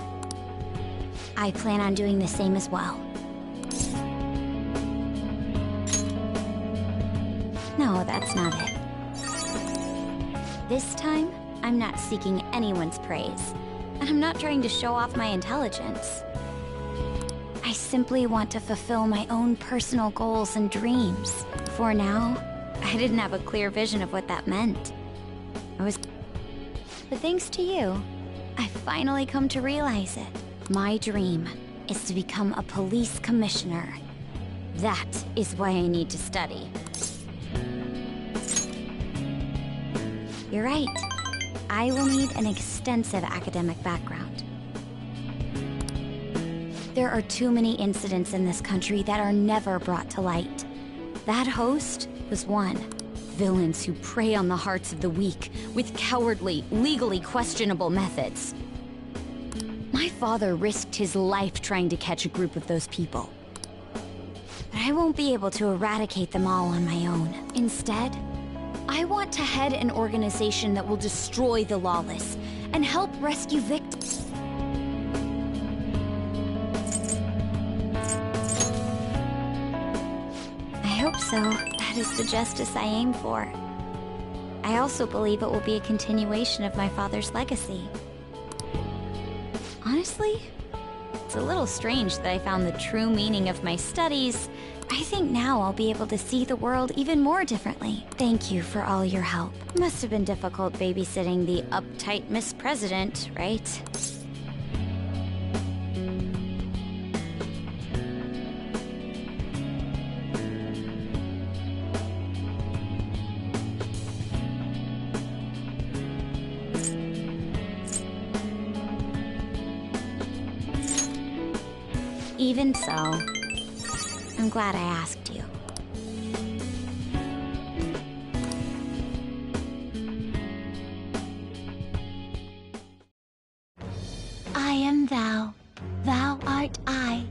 I plan on doing the same as well. No, that's not it. This time, I'm not seeking anyone's praise, and I'm not trying to show off my intelligence. I simply want to fulfill my own personal goals and dreams. For now, I didn't have a clear vision of what that meant. But thanks to you, I've finally come to realize it. My dream is to become a police commissioner. That is why I need to study. You're right. I will need an extensive academic background. There are too many incidents in this country that are never brought to light. That host was one. Villains who prey on the hearts of the weak with cowardly, legally questionable methods. My father risked his life trying to catch a group of those people. But I won't be able to eradicate them all on my own. Instead, I want to head an organization that will destroy the lawless and help rescue victims. I hope so. That is the justice I aim for. I also believe it will be a continuation of my father's legacy. Honestly, it's a little strange that I found the true meaning of my studies. I think now I'll be able to see the world even more differently. Thank you for all your help. Must have been difficult babysitting the uptight Miss President, right? Even so, I'm glad I asked you. I am thou, thou art I.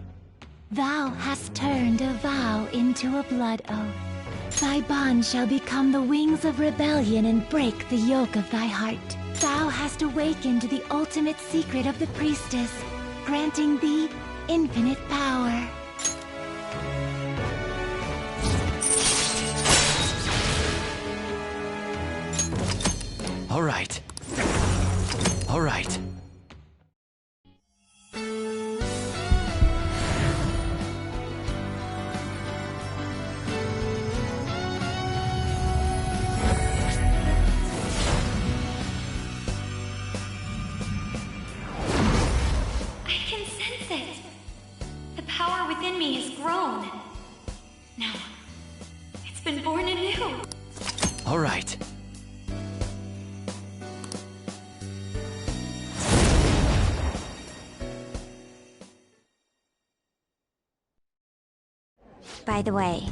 Thou hast turned a vow into a blood oath. Thy bond shall become the wings of rebellion and break the yoke of thy heart. Thou hast awakened the ultimate secret of the priestess, granting thee infinite power. All right. All right. Within me has grown. No, it's been born anew. All right. By the way,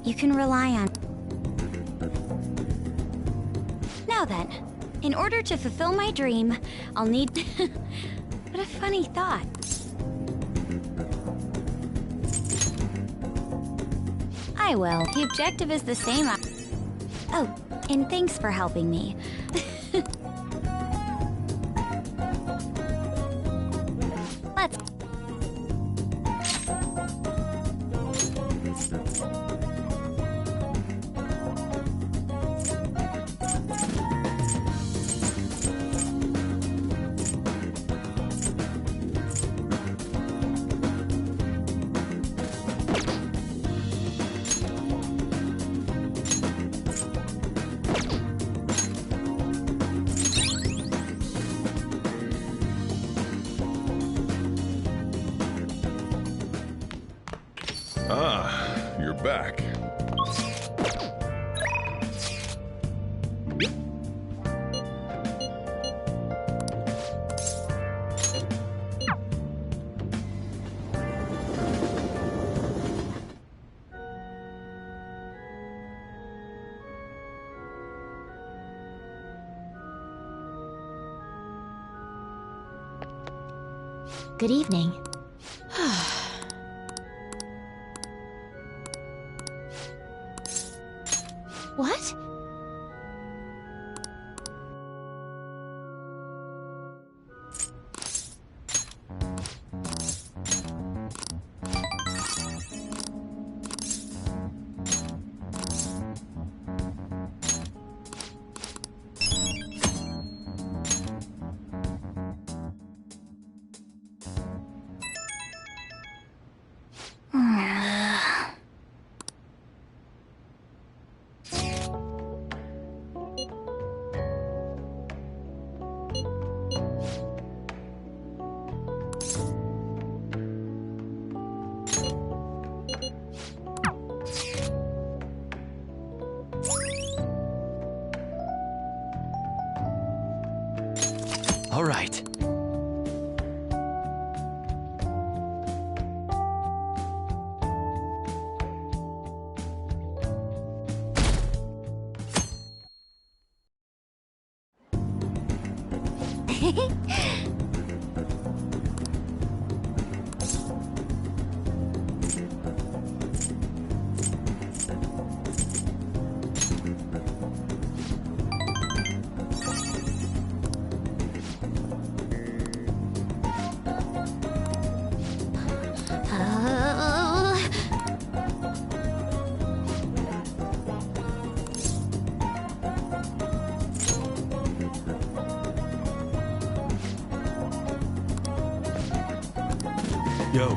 you can rely on... Now then, in order to fulfill my dream, I'll need... What a funny thought. I will. The objective is the same. Oh, and thanks for helping me. Let's... Ah, you're back. Good evening. What? All right. Yo.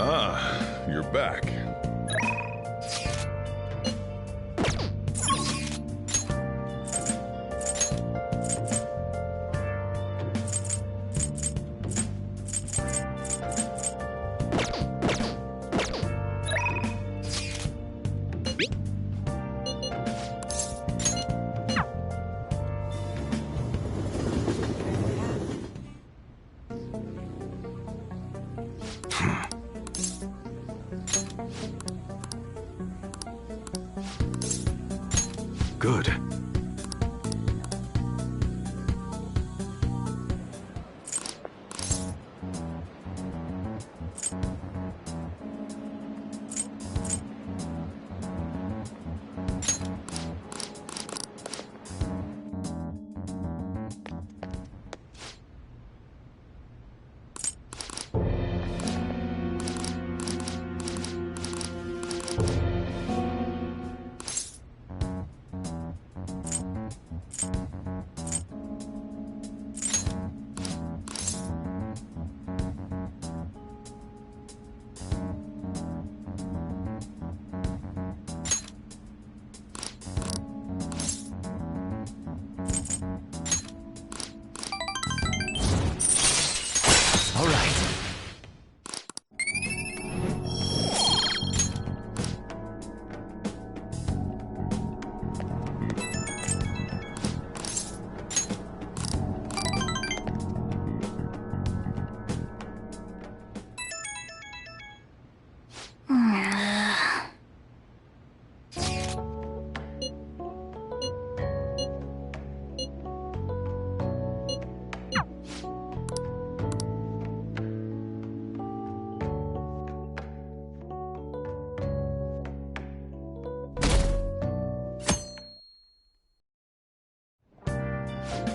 Ah, you're back. Good.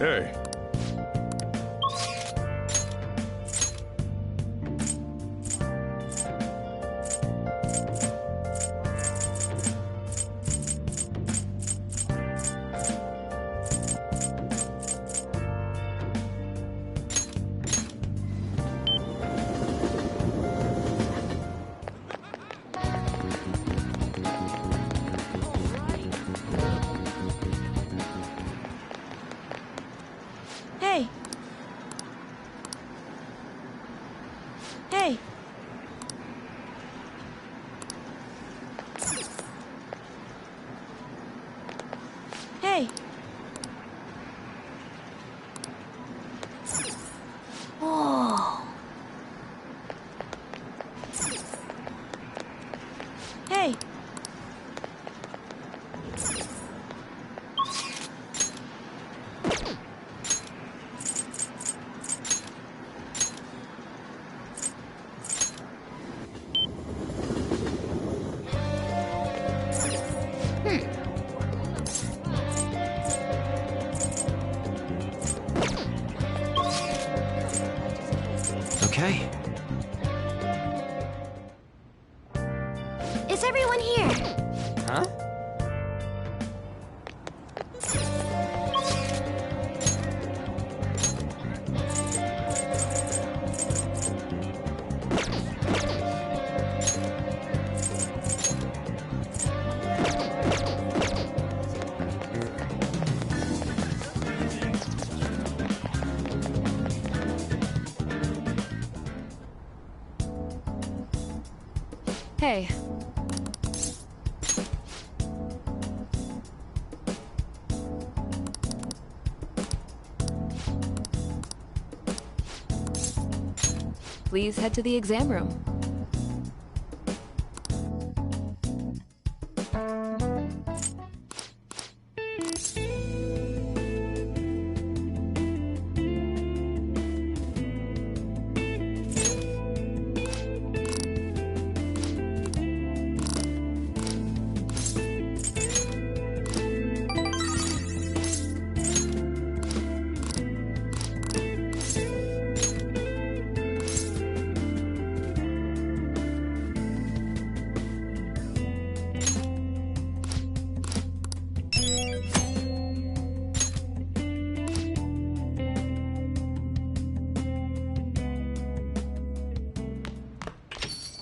Hey. Hey. Hey. Hey. Whoa. Hey. Okay. Is everyone here? Huh? Hey. Please head to the exam room.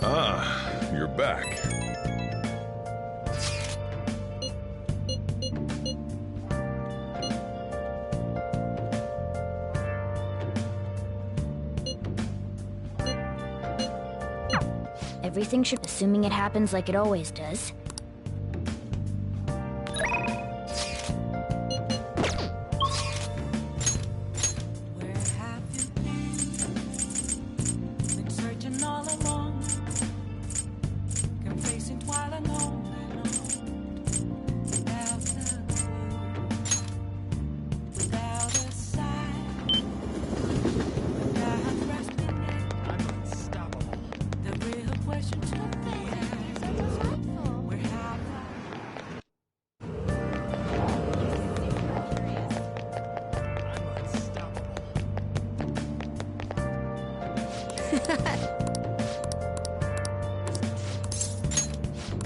Ah, you're back. Everything should, assuming it happens like it always does. Where have you been? Been searching all along, complacent while alone and on, without a clue, without a sign, without resting it. I'm unstoppable. The real question to me is, where have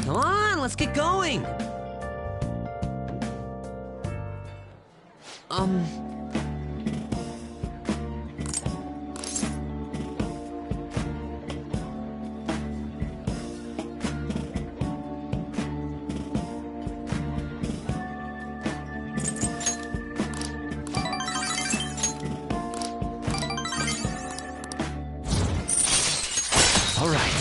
Come on, let's get going! All right.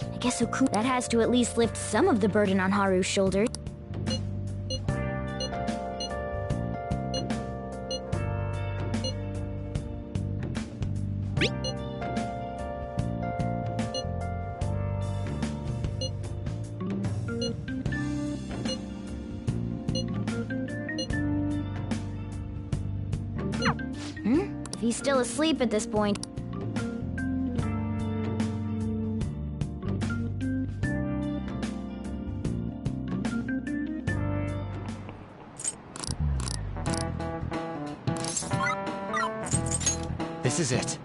I guess that has to at least lift some of the burden on Haru's shoulders. If he's still asleep at this point. This is it.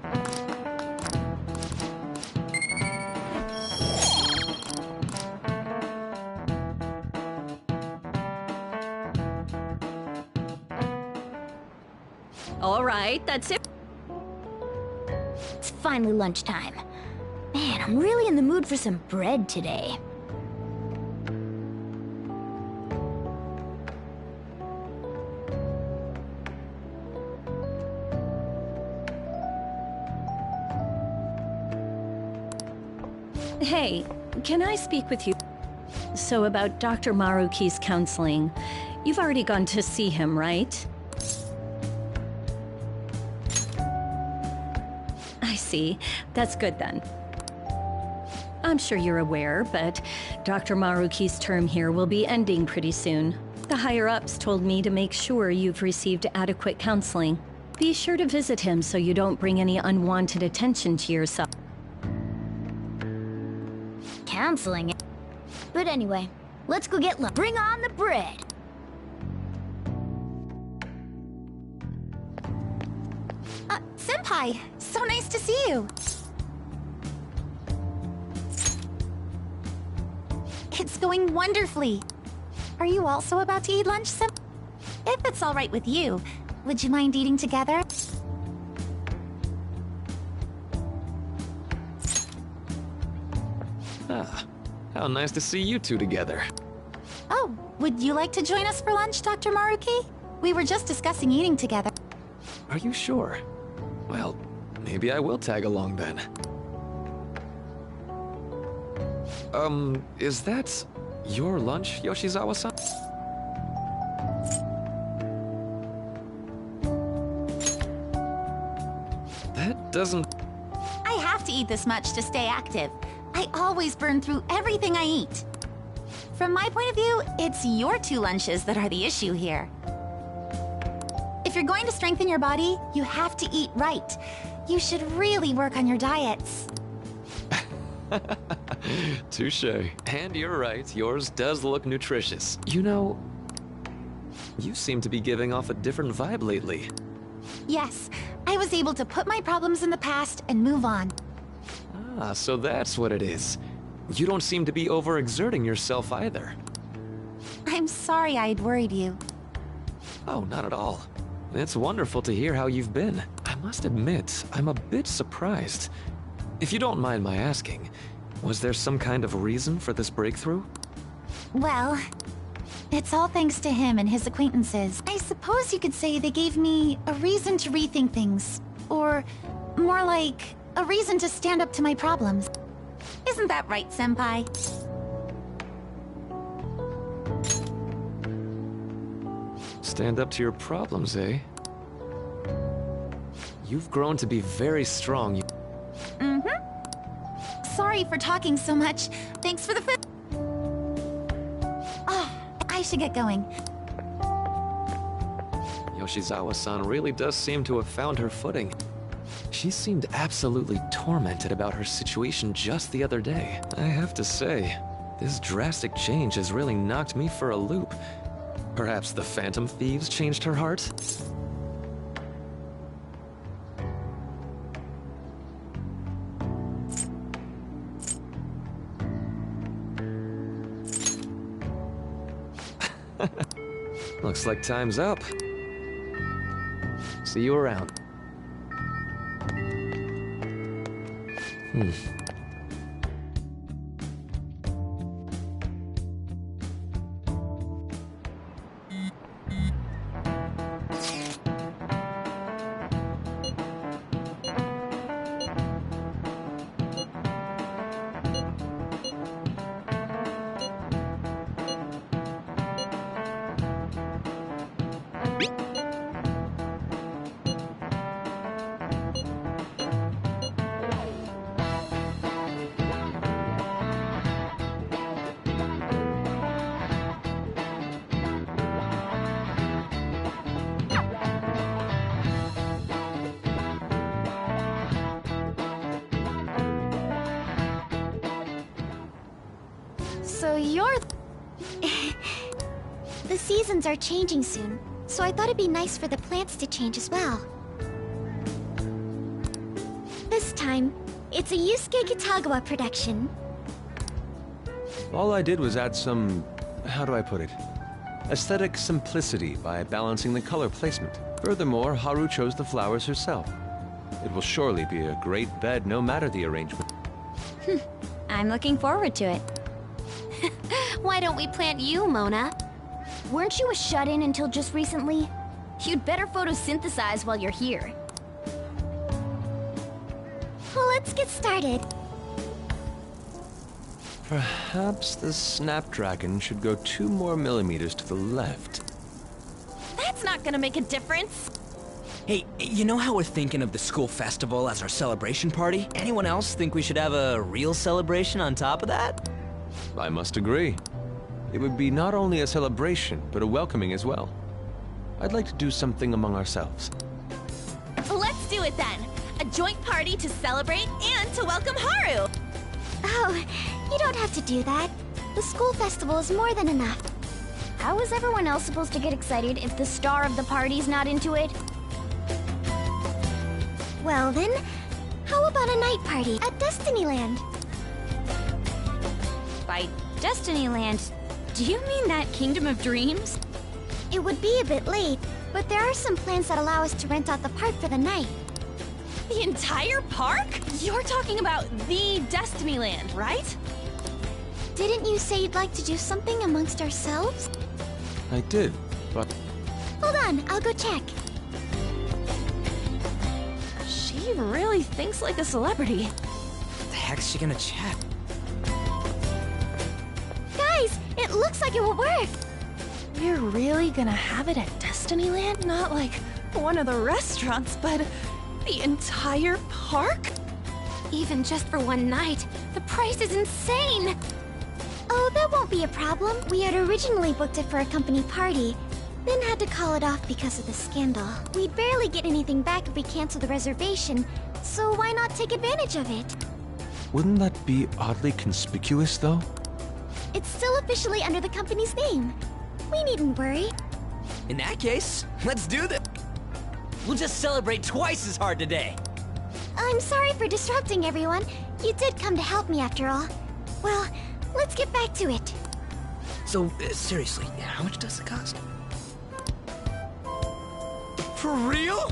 All right, that's it. It's finally lunchtime. Man, I'm really in the mood for some bread today. Hey, can I speak with you? So about Dr. Maruki's counseling. You've already gone to see him, right? I see. That's good then. I'm sure you're aware, but Dr. Maruki's term here will be ending pretty soon. The higher-ups told me to make sure you've received adequate counseling. Be sure to visit him so you don't bring any unwanted attention to yourself. Counseling. But anyway, let's go get lunch. Bring on the bread. Senpai, so nice to see you. It's going wonderfully. Are you also about to eat lunch, If it's all right with you, would you mind eating together? Ah, how nice to see you two together. Oh, would you like to join us for lunch, Dr. Maruki? We were just discussing eating together. Are you sure? Well, maybe I will tag along then. Is that your lunch, Yoshizawa-san? That doesn't... I have to eat this much to stay active. I always burn through everything I eat. From my point of view, it's your two lunches that are the issue here. If you're going to strengthen your body, you have to eat right. You should really work on your diets. Touché. And you're right, yours does look nutritious. You know, you seem to be giving off a different vibe lately. Yes, I was able to put my problems in the past and move on. Ah, so that's what it is. You don't seem to be overexerting yourself either. I'm sorry I'd worried you. Oh, not at all. It's wonderful to hear how you've been. I must admit, I'm a bit surprised. If you don't mind my asking, was there some kind of reason for this breakthrough? Well, it's all thanks to him and his acquaintances. I suppose you could say they gave me a reason to rethink things. Or, more like, a reason to stand up to my problems. Isn't that right, Senpai? Stand up to your problems, eh? You've grown to be very strong. Sorry for talking so much. Thanks for the food. Oh, I should get going. Yoshizawa-san really does seem to have found her footing. She seemed absolutely tormented about her situation just the other day. I have to say, this drastic change has really knocked me for a loop. Perhaps the Phantom Thieves changed her heart? Looks like time's up. See you around. So you're... The seasons are changing soon, so I thought it'd be nice for the plants to change as well. This time, it's a Yusuke Kitagawa production. All I did was add some... how do I put it? Aesthetic simplicity by balancing the color placement. Furthermore, Haru chose the flowers herself. It will surely be a great bed no matter the arrangement. I'm looking forward to it. Why don't we plant you, Mona? Weren't you a shut-in until just recently? You'd better photosynthesize while you're here. Well, let's get started. Perhaps the Snapdragon should go 2 more millimeters to the left. That's not gonna make a difference. Hey, you know how we're thinking of the school festival as our celebration party? Anyone else think we should have a real celebration on top of that? I must agree. It would be not only a celebration, but a welcoming as well. I'd like to do something among ourselves. Let's do it then! A joint party to celebrate and to welcome Haru! Oh, you don't have to do that. The school festival is more than enough. How is everyone else supposed to get excited if the star of the party's not into it? Well then, how about a night party at Destinyland? By Destinyland, do you mean that Kingdom of Dreams? It would be a bit late, but there are some plans that allow us to rent out the park for the night. The entire park? You're talking about the Destinyland, right? Didn't you say you'd like to do something amongst ourselves? I did, but... Hold on, I'll go check. She really thinks like a celebrity. What the heck's she gonna check? Guys, it looks like it will work. We're really gonna have it at Destinyland? Not like one of the restaurants, but the entire park? Even just for one night, the price is insane. Oh, that won't be a problem. We had originally booked it for a company party, then had to call it off because of the scandal. We'd barely get anything back if we cancel the reservation, so why not take advantage of it? Wouldn't that be oddly conspicuous, though? It's still officially under the company's name. We needn't worry. In that case, let's do this. We'll just celebrate twice as hard today. I'm sorry for disrupting everyone. You did come to help me after all. Well, let's get back to it. So, seriously, how much does it cost? For real?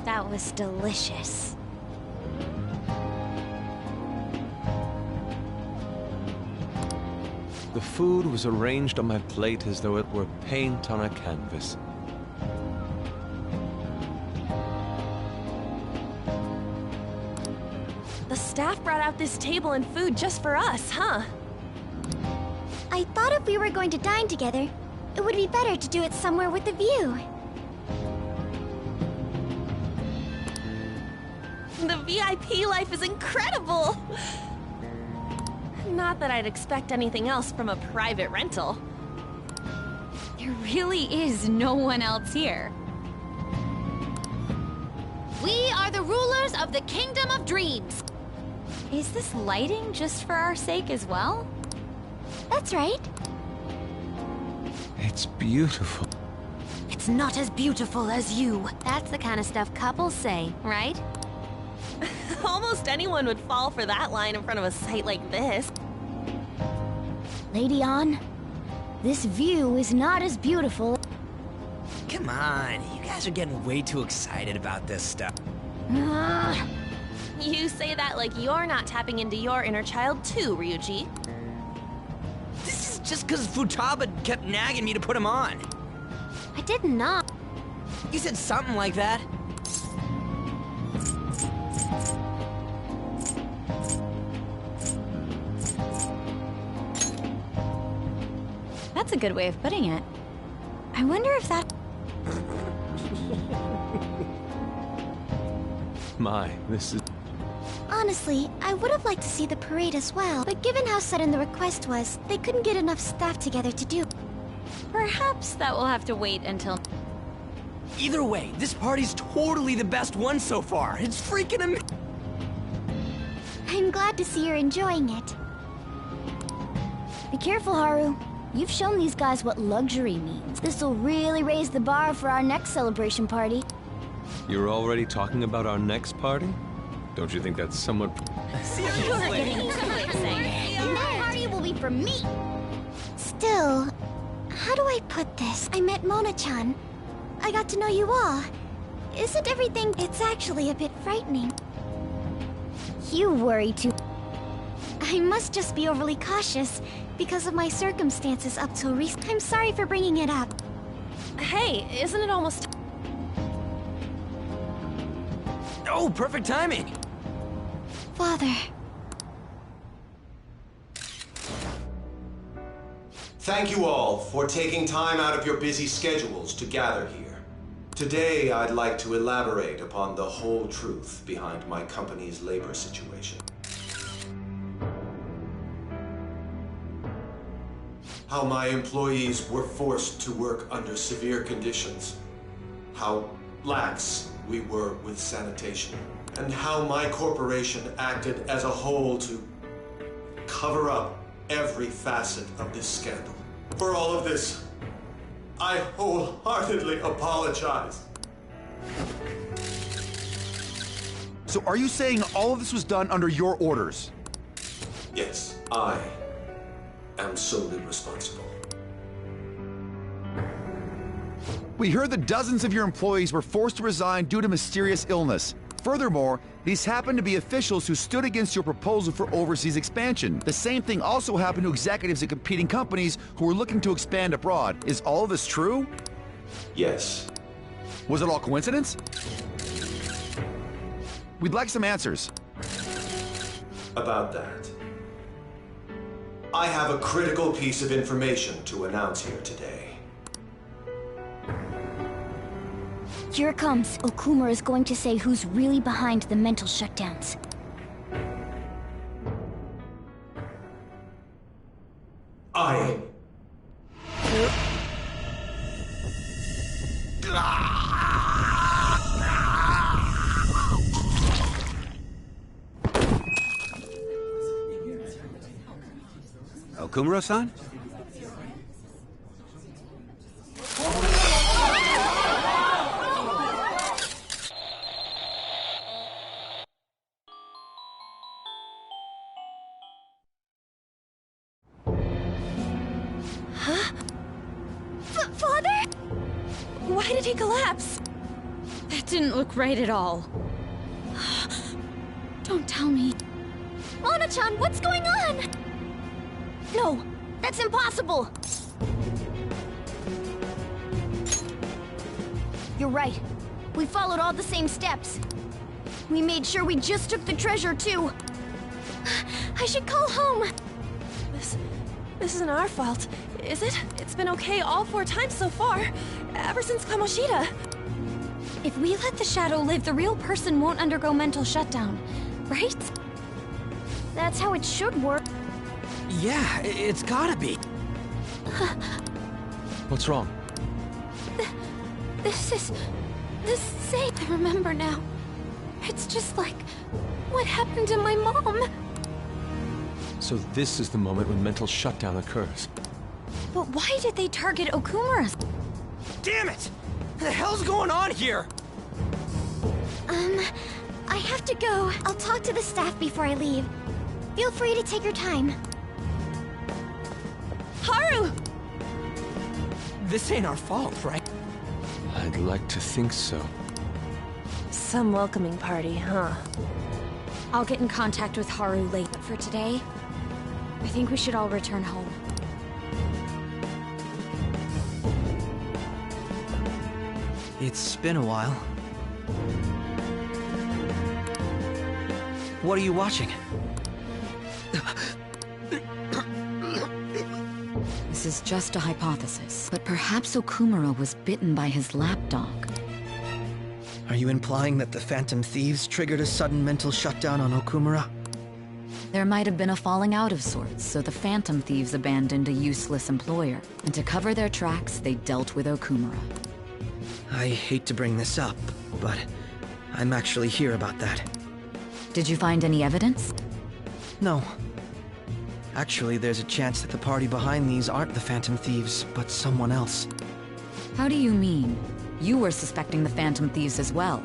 That was delicious. The food was arranged on my plate as though it were paint on a canvas. The staff brought out this table and food just for us, huh? I thought if we were going to dine together, it would be better to do it somewhere with a view. The VIP life is incredible! Not that I'd expect anything else from a private rental. There really is no one else here. We are the rulers of the Kingdom of Dreams! Is this lighting just for our sake as well? That's right. It's beautiful. It's not as beautiful as you. That's the kind of stuff couples say, right? Almost anyone would fall for that line in front of a site like this. Lady An, this view is not as beautiful. Come on, you guys are getting way too excited about this stuff. You say that like you're not tapping into your inner child too, Ryuji. This is just because Futaba kept nagging me to put him on. I did not. You said something like that. That's a good way of putting it. I wonder if that... My, this is... Honestly, I would have liked to see the parade as well, but given how sudden the request was, they couldn't get enough staff together to do. Perhaps that will have to wait until... Either way, this party's totally the best one so far. It's freaking amazing. I'm glad to see you're enjoying it. Be careful, Haru. You've shown these guys what luxury means. This'll really raise the bar for our next celebration party. You're already talking about our next party? Don't you think that's somewhat... You're getting too excited. And that party will be for me. Still, how do I put this? I met Mona-chan. I got to know you all. Isn't everything... It's actually a bit frightening. You worry too. I must just be overly cautious because of my circumstances up till recent. I'm sorry for bringing it up. Hey, isn't it almost... Oh, perfect timing. Father. Thank you all for taking time out of your busy schedules to gather here. Today, I'd like to elaborate upon the whole truth behind my company's labor situation. How my employees were forced to work under severe conditions. How lax we were with sanitation. And how my corporation acted as a whole to cover up every facet of this scandal. For all of this, I wholeheartedly apologize. So are you saying all of this was done under your orders? Yes, I am solely responsible. We heard that dozens of your employees were forced to resign due to mysterious illness. Furthermore, these happened to be officials who stood against your proposal for overseas expansion. The same thing also happened to executives at competing companies who were looking to expand abroad. Is all of this true? Yes. Was it all coincidence? We'd like some answers. About that, I have a critical piece of information to announce here today. Here it comes. Okumura is going to say who's really behind the mental shutdowns. I... Okumura-san? Father? Why did he collapse? That didn't look right at all. Don't tell me. Mona-chan, what's going on? No, that's impossible. You're right. We followed all the same steps. We made sure we just took the treasure, too. I should call home. This isn't our fault, is it? It's been okay all 4 times so far, ever since Kamoshida. If we let the shadow live, the real person won't undergo mental shutdown, right? That's how it should work. Yeah, it's gotta be. What's wrong? This is the same. I remember now. It's just like what happened to my mom. So this is the moment when mental shutdown occurs. But why did they target Okumura? Damn it! What the hell's going on here? I have to go. I'll talk to the staff before I leave. Feel free to take your time. Haru! This ain't our fault, right? I'd like to think so. Some welcoming party, huh? I'll get in contact with Haru later. But for today, I think we should all return home. It's been a while. What are you watching? This is just a hypothesis, but perhaps Okumura was bitten by his lapdog. Are you implying that the Phantom Thieves triggered a sudden mental shutdown on Okumura? There might have been a falling out of sorts, so the Phantom Thieves abandoned a useless employer. And to cover their tracks, they dealt with Okumura. I hate to bring this up, but I'm actually here about that. Did you find any evidence? No. Actually, there's a chance that the party behind these aren't the Phantom Thieves, but someone else. How do you mean? You were suspecting the Phantom Thieves as well.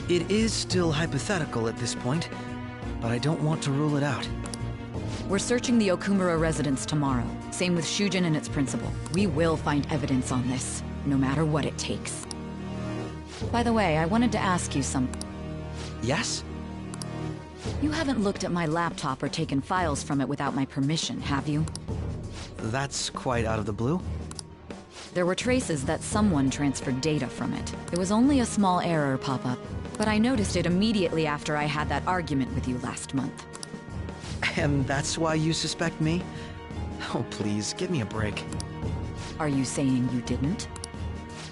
It is still hypothetical at this point, but I don't want to rule it out. We're searching the Okumura residence tomorrow. Same with Shujin and its principal. We will find evidence on this, no matter what it takes. By the way, I wanted to ask you something. Yes? You haven't looked at my laptop or taken files from it without my permission, have you? That's quite out of the blue. There were traces that someone transferred data from it. It was only a small error pop-up, but I noticed it immediately after I had that argument with you last month. And that's why you suspect me? Oh, please, give me a break. Are you saying you didn't?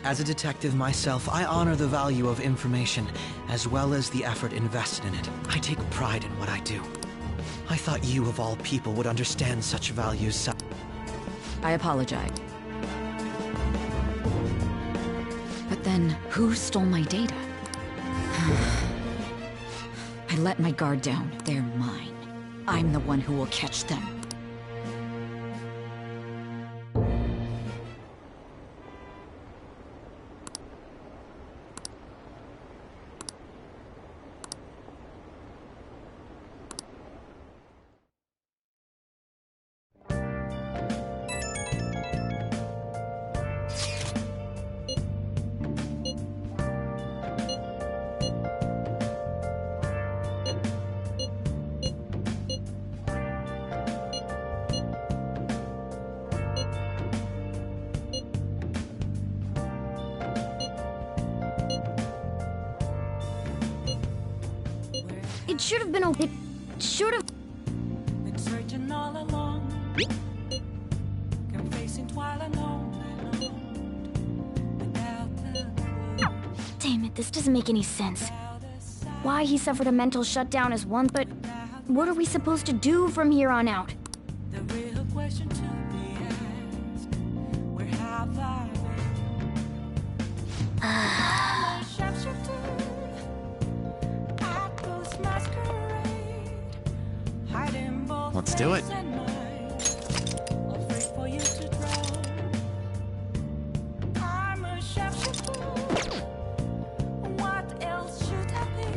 As a detective myself, I honor the value of information, as well as the effort invested in it. I take pride in what I do. I thought you, of all people, would understand such values. I apologize. But then, who stole my data? I let my guard down. They're mine. I'm the one who will catch them. It should have been a... It should have... Been searching all along, confessing while alone without the clue. Damn it, this doesn't make any sense. Why he suffered a mental shutdown is one, but what are we supposed to do from here on out? The real question to be asked, where have I been? I'm a sharpshooter at this masquerade, hiding both Let's do it. face and mind, afraid for you to draw. I'm a sharpshooter. What else should I be?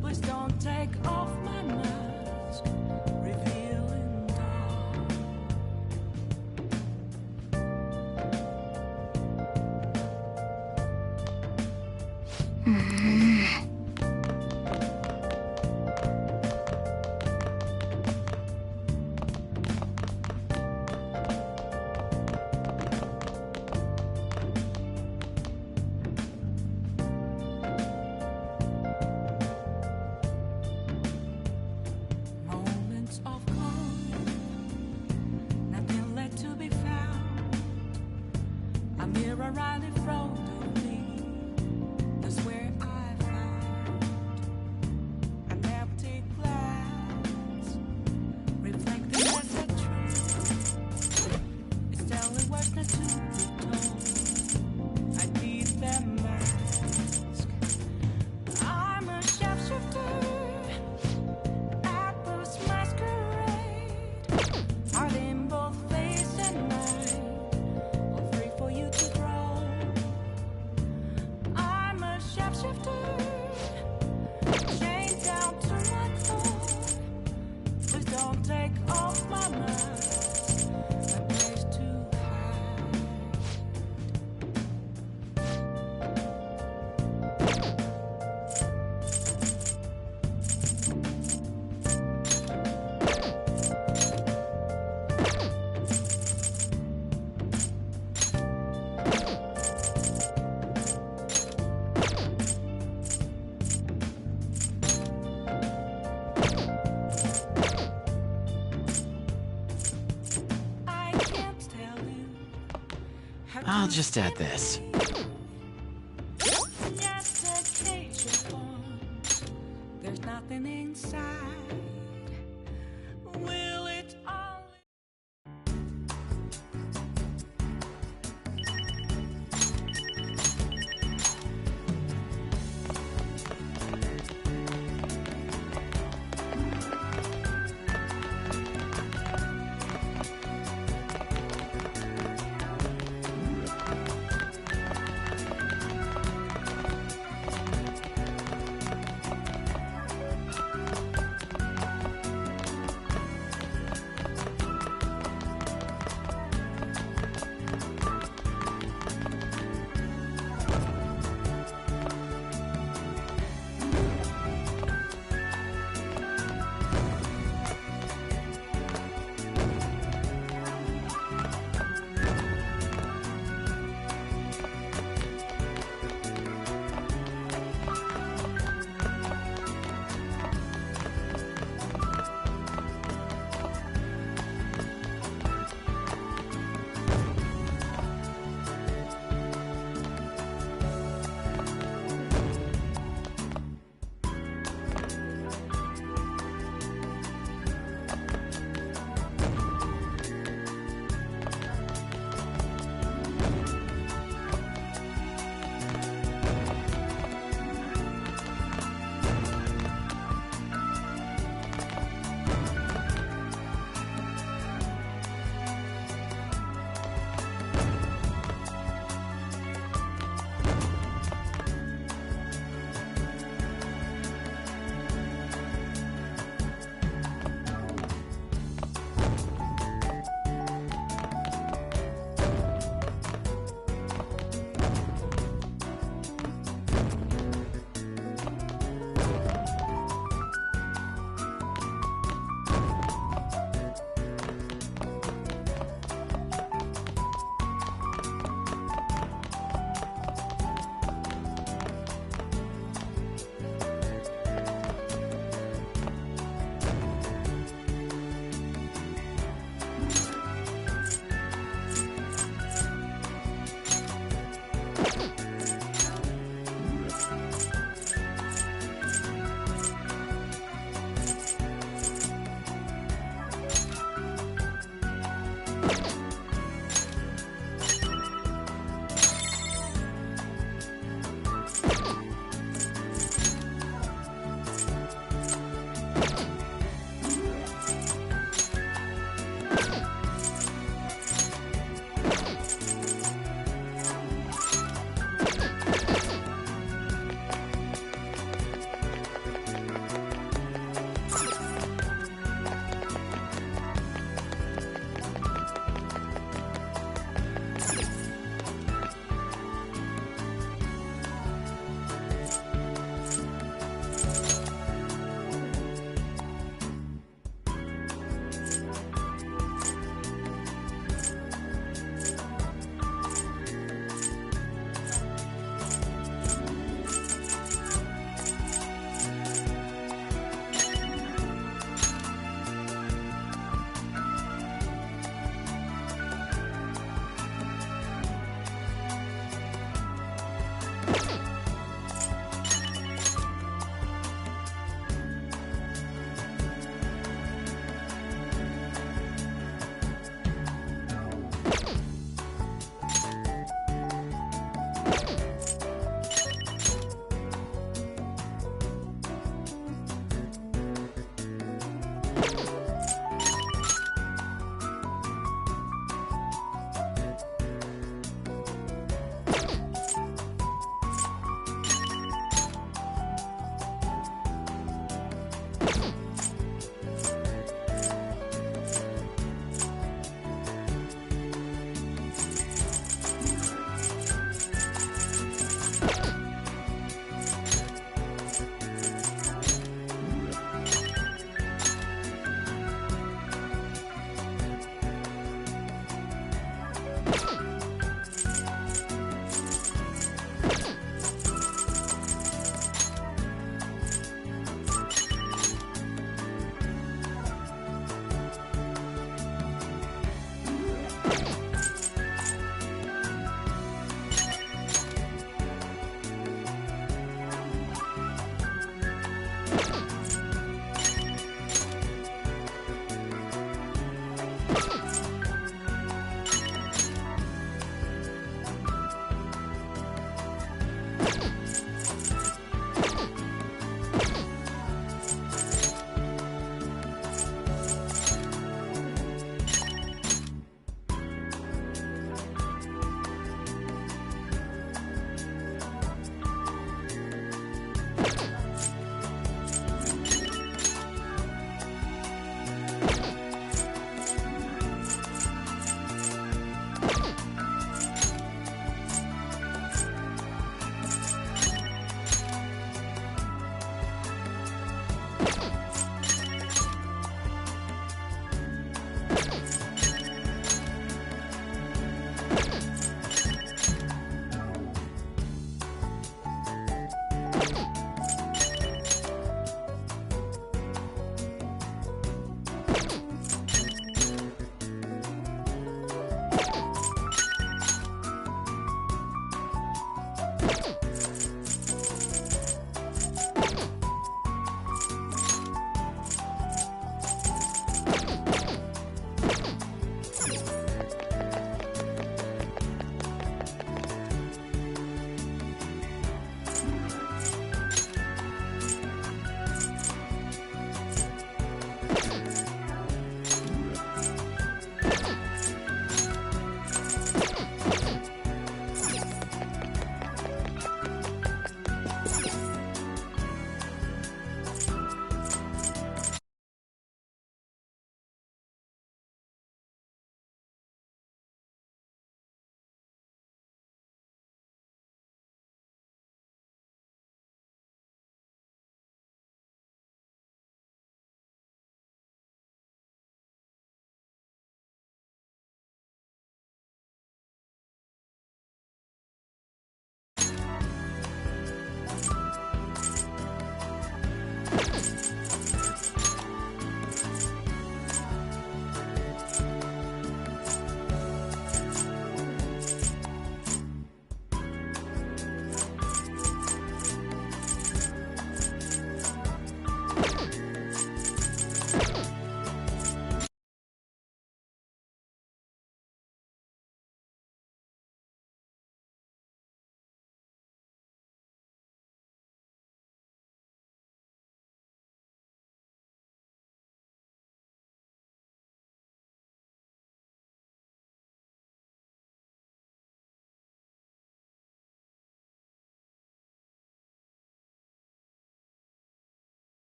Please don't take off my mask, revealing dawn. Moments of calm, nothing left to be found. A mirror right in front of me, that's where I found an empty glass, reflecting as a truth. It's telling what's not to be told. I need the mask. I'm a sharpshooter at this masquerade, hiding both face and mind, afraid for you to draw. I'm a sharpshooter, chained down to my core. Please don't take off my mask, my place to hide. I can't tell you how I'll to just add this. just a cage of fun. There's nothing inside.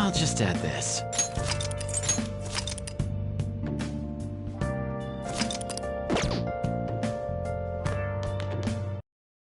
I'll just add this.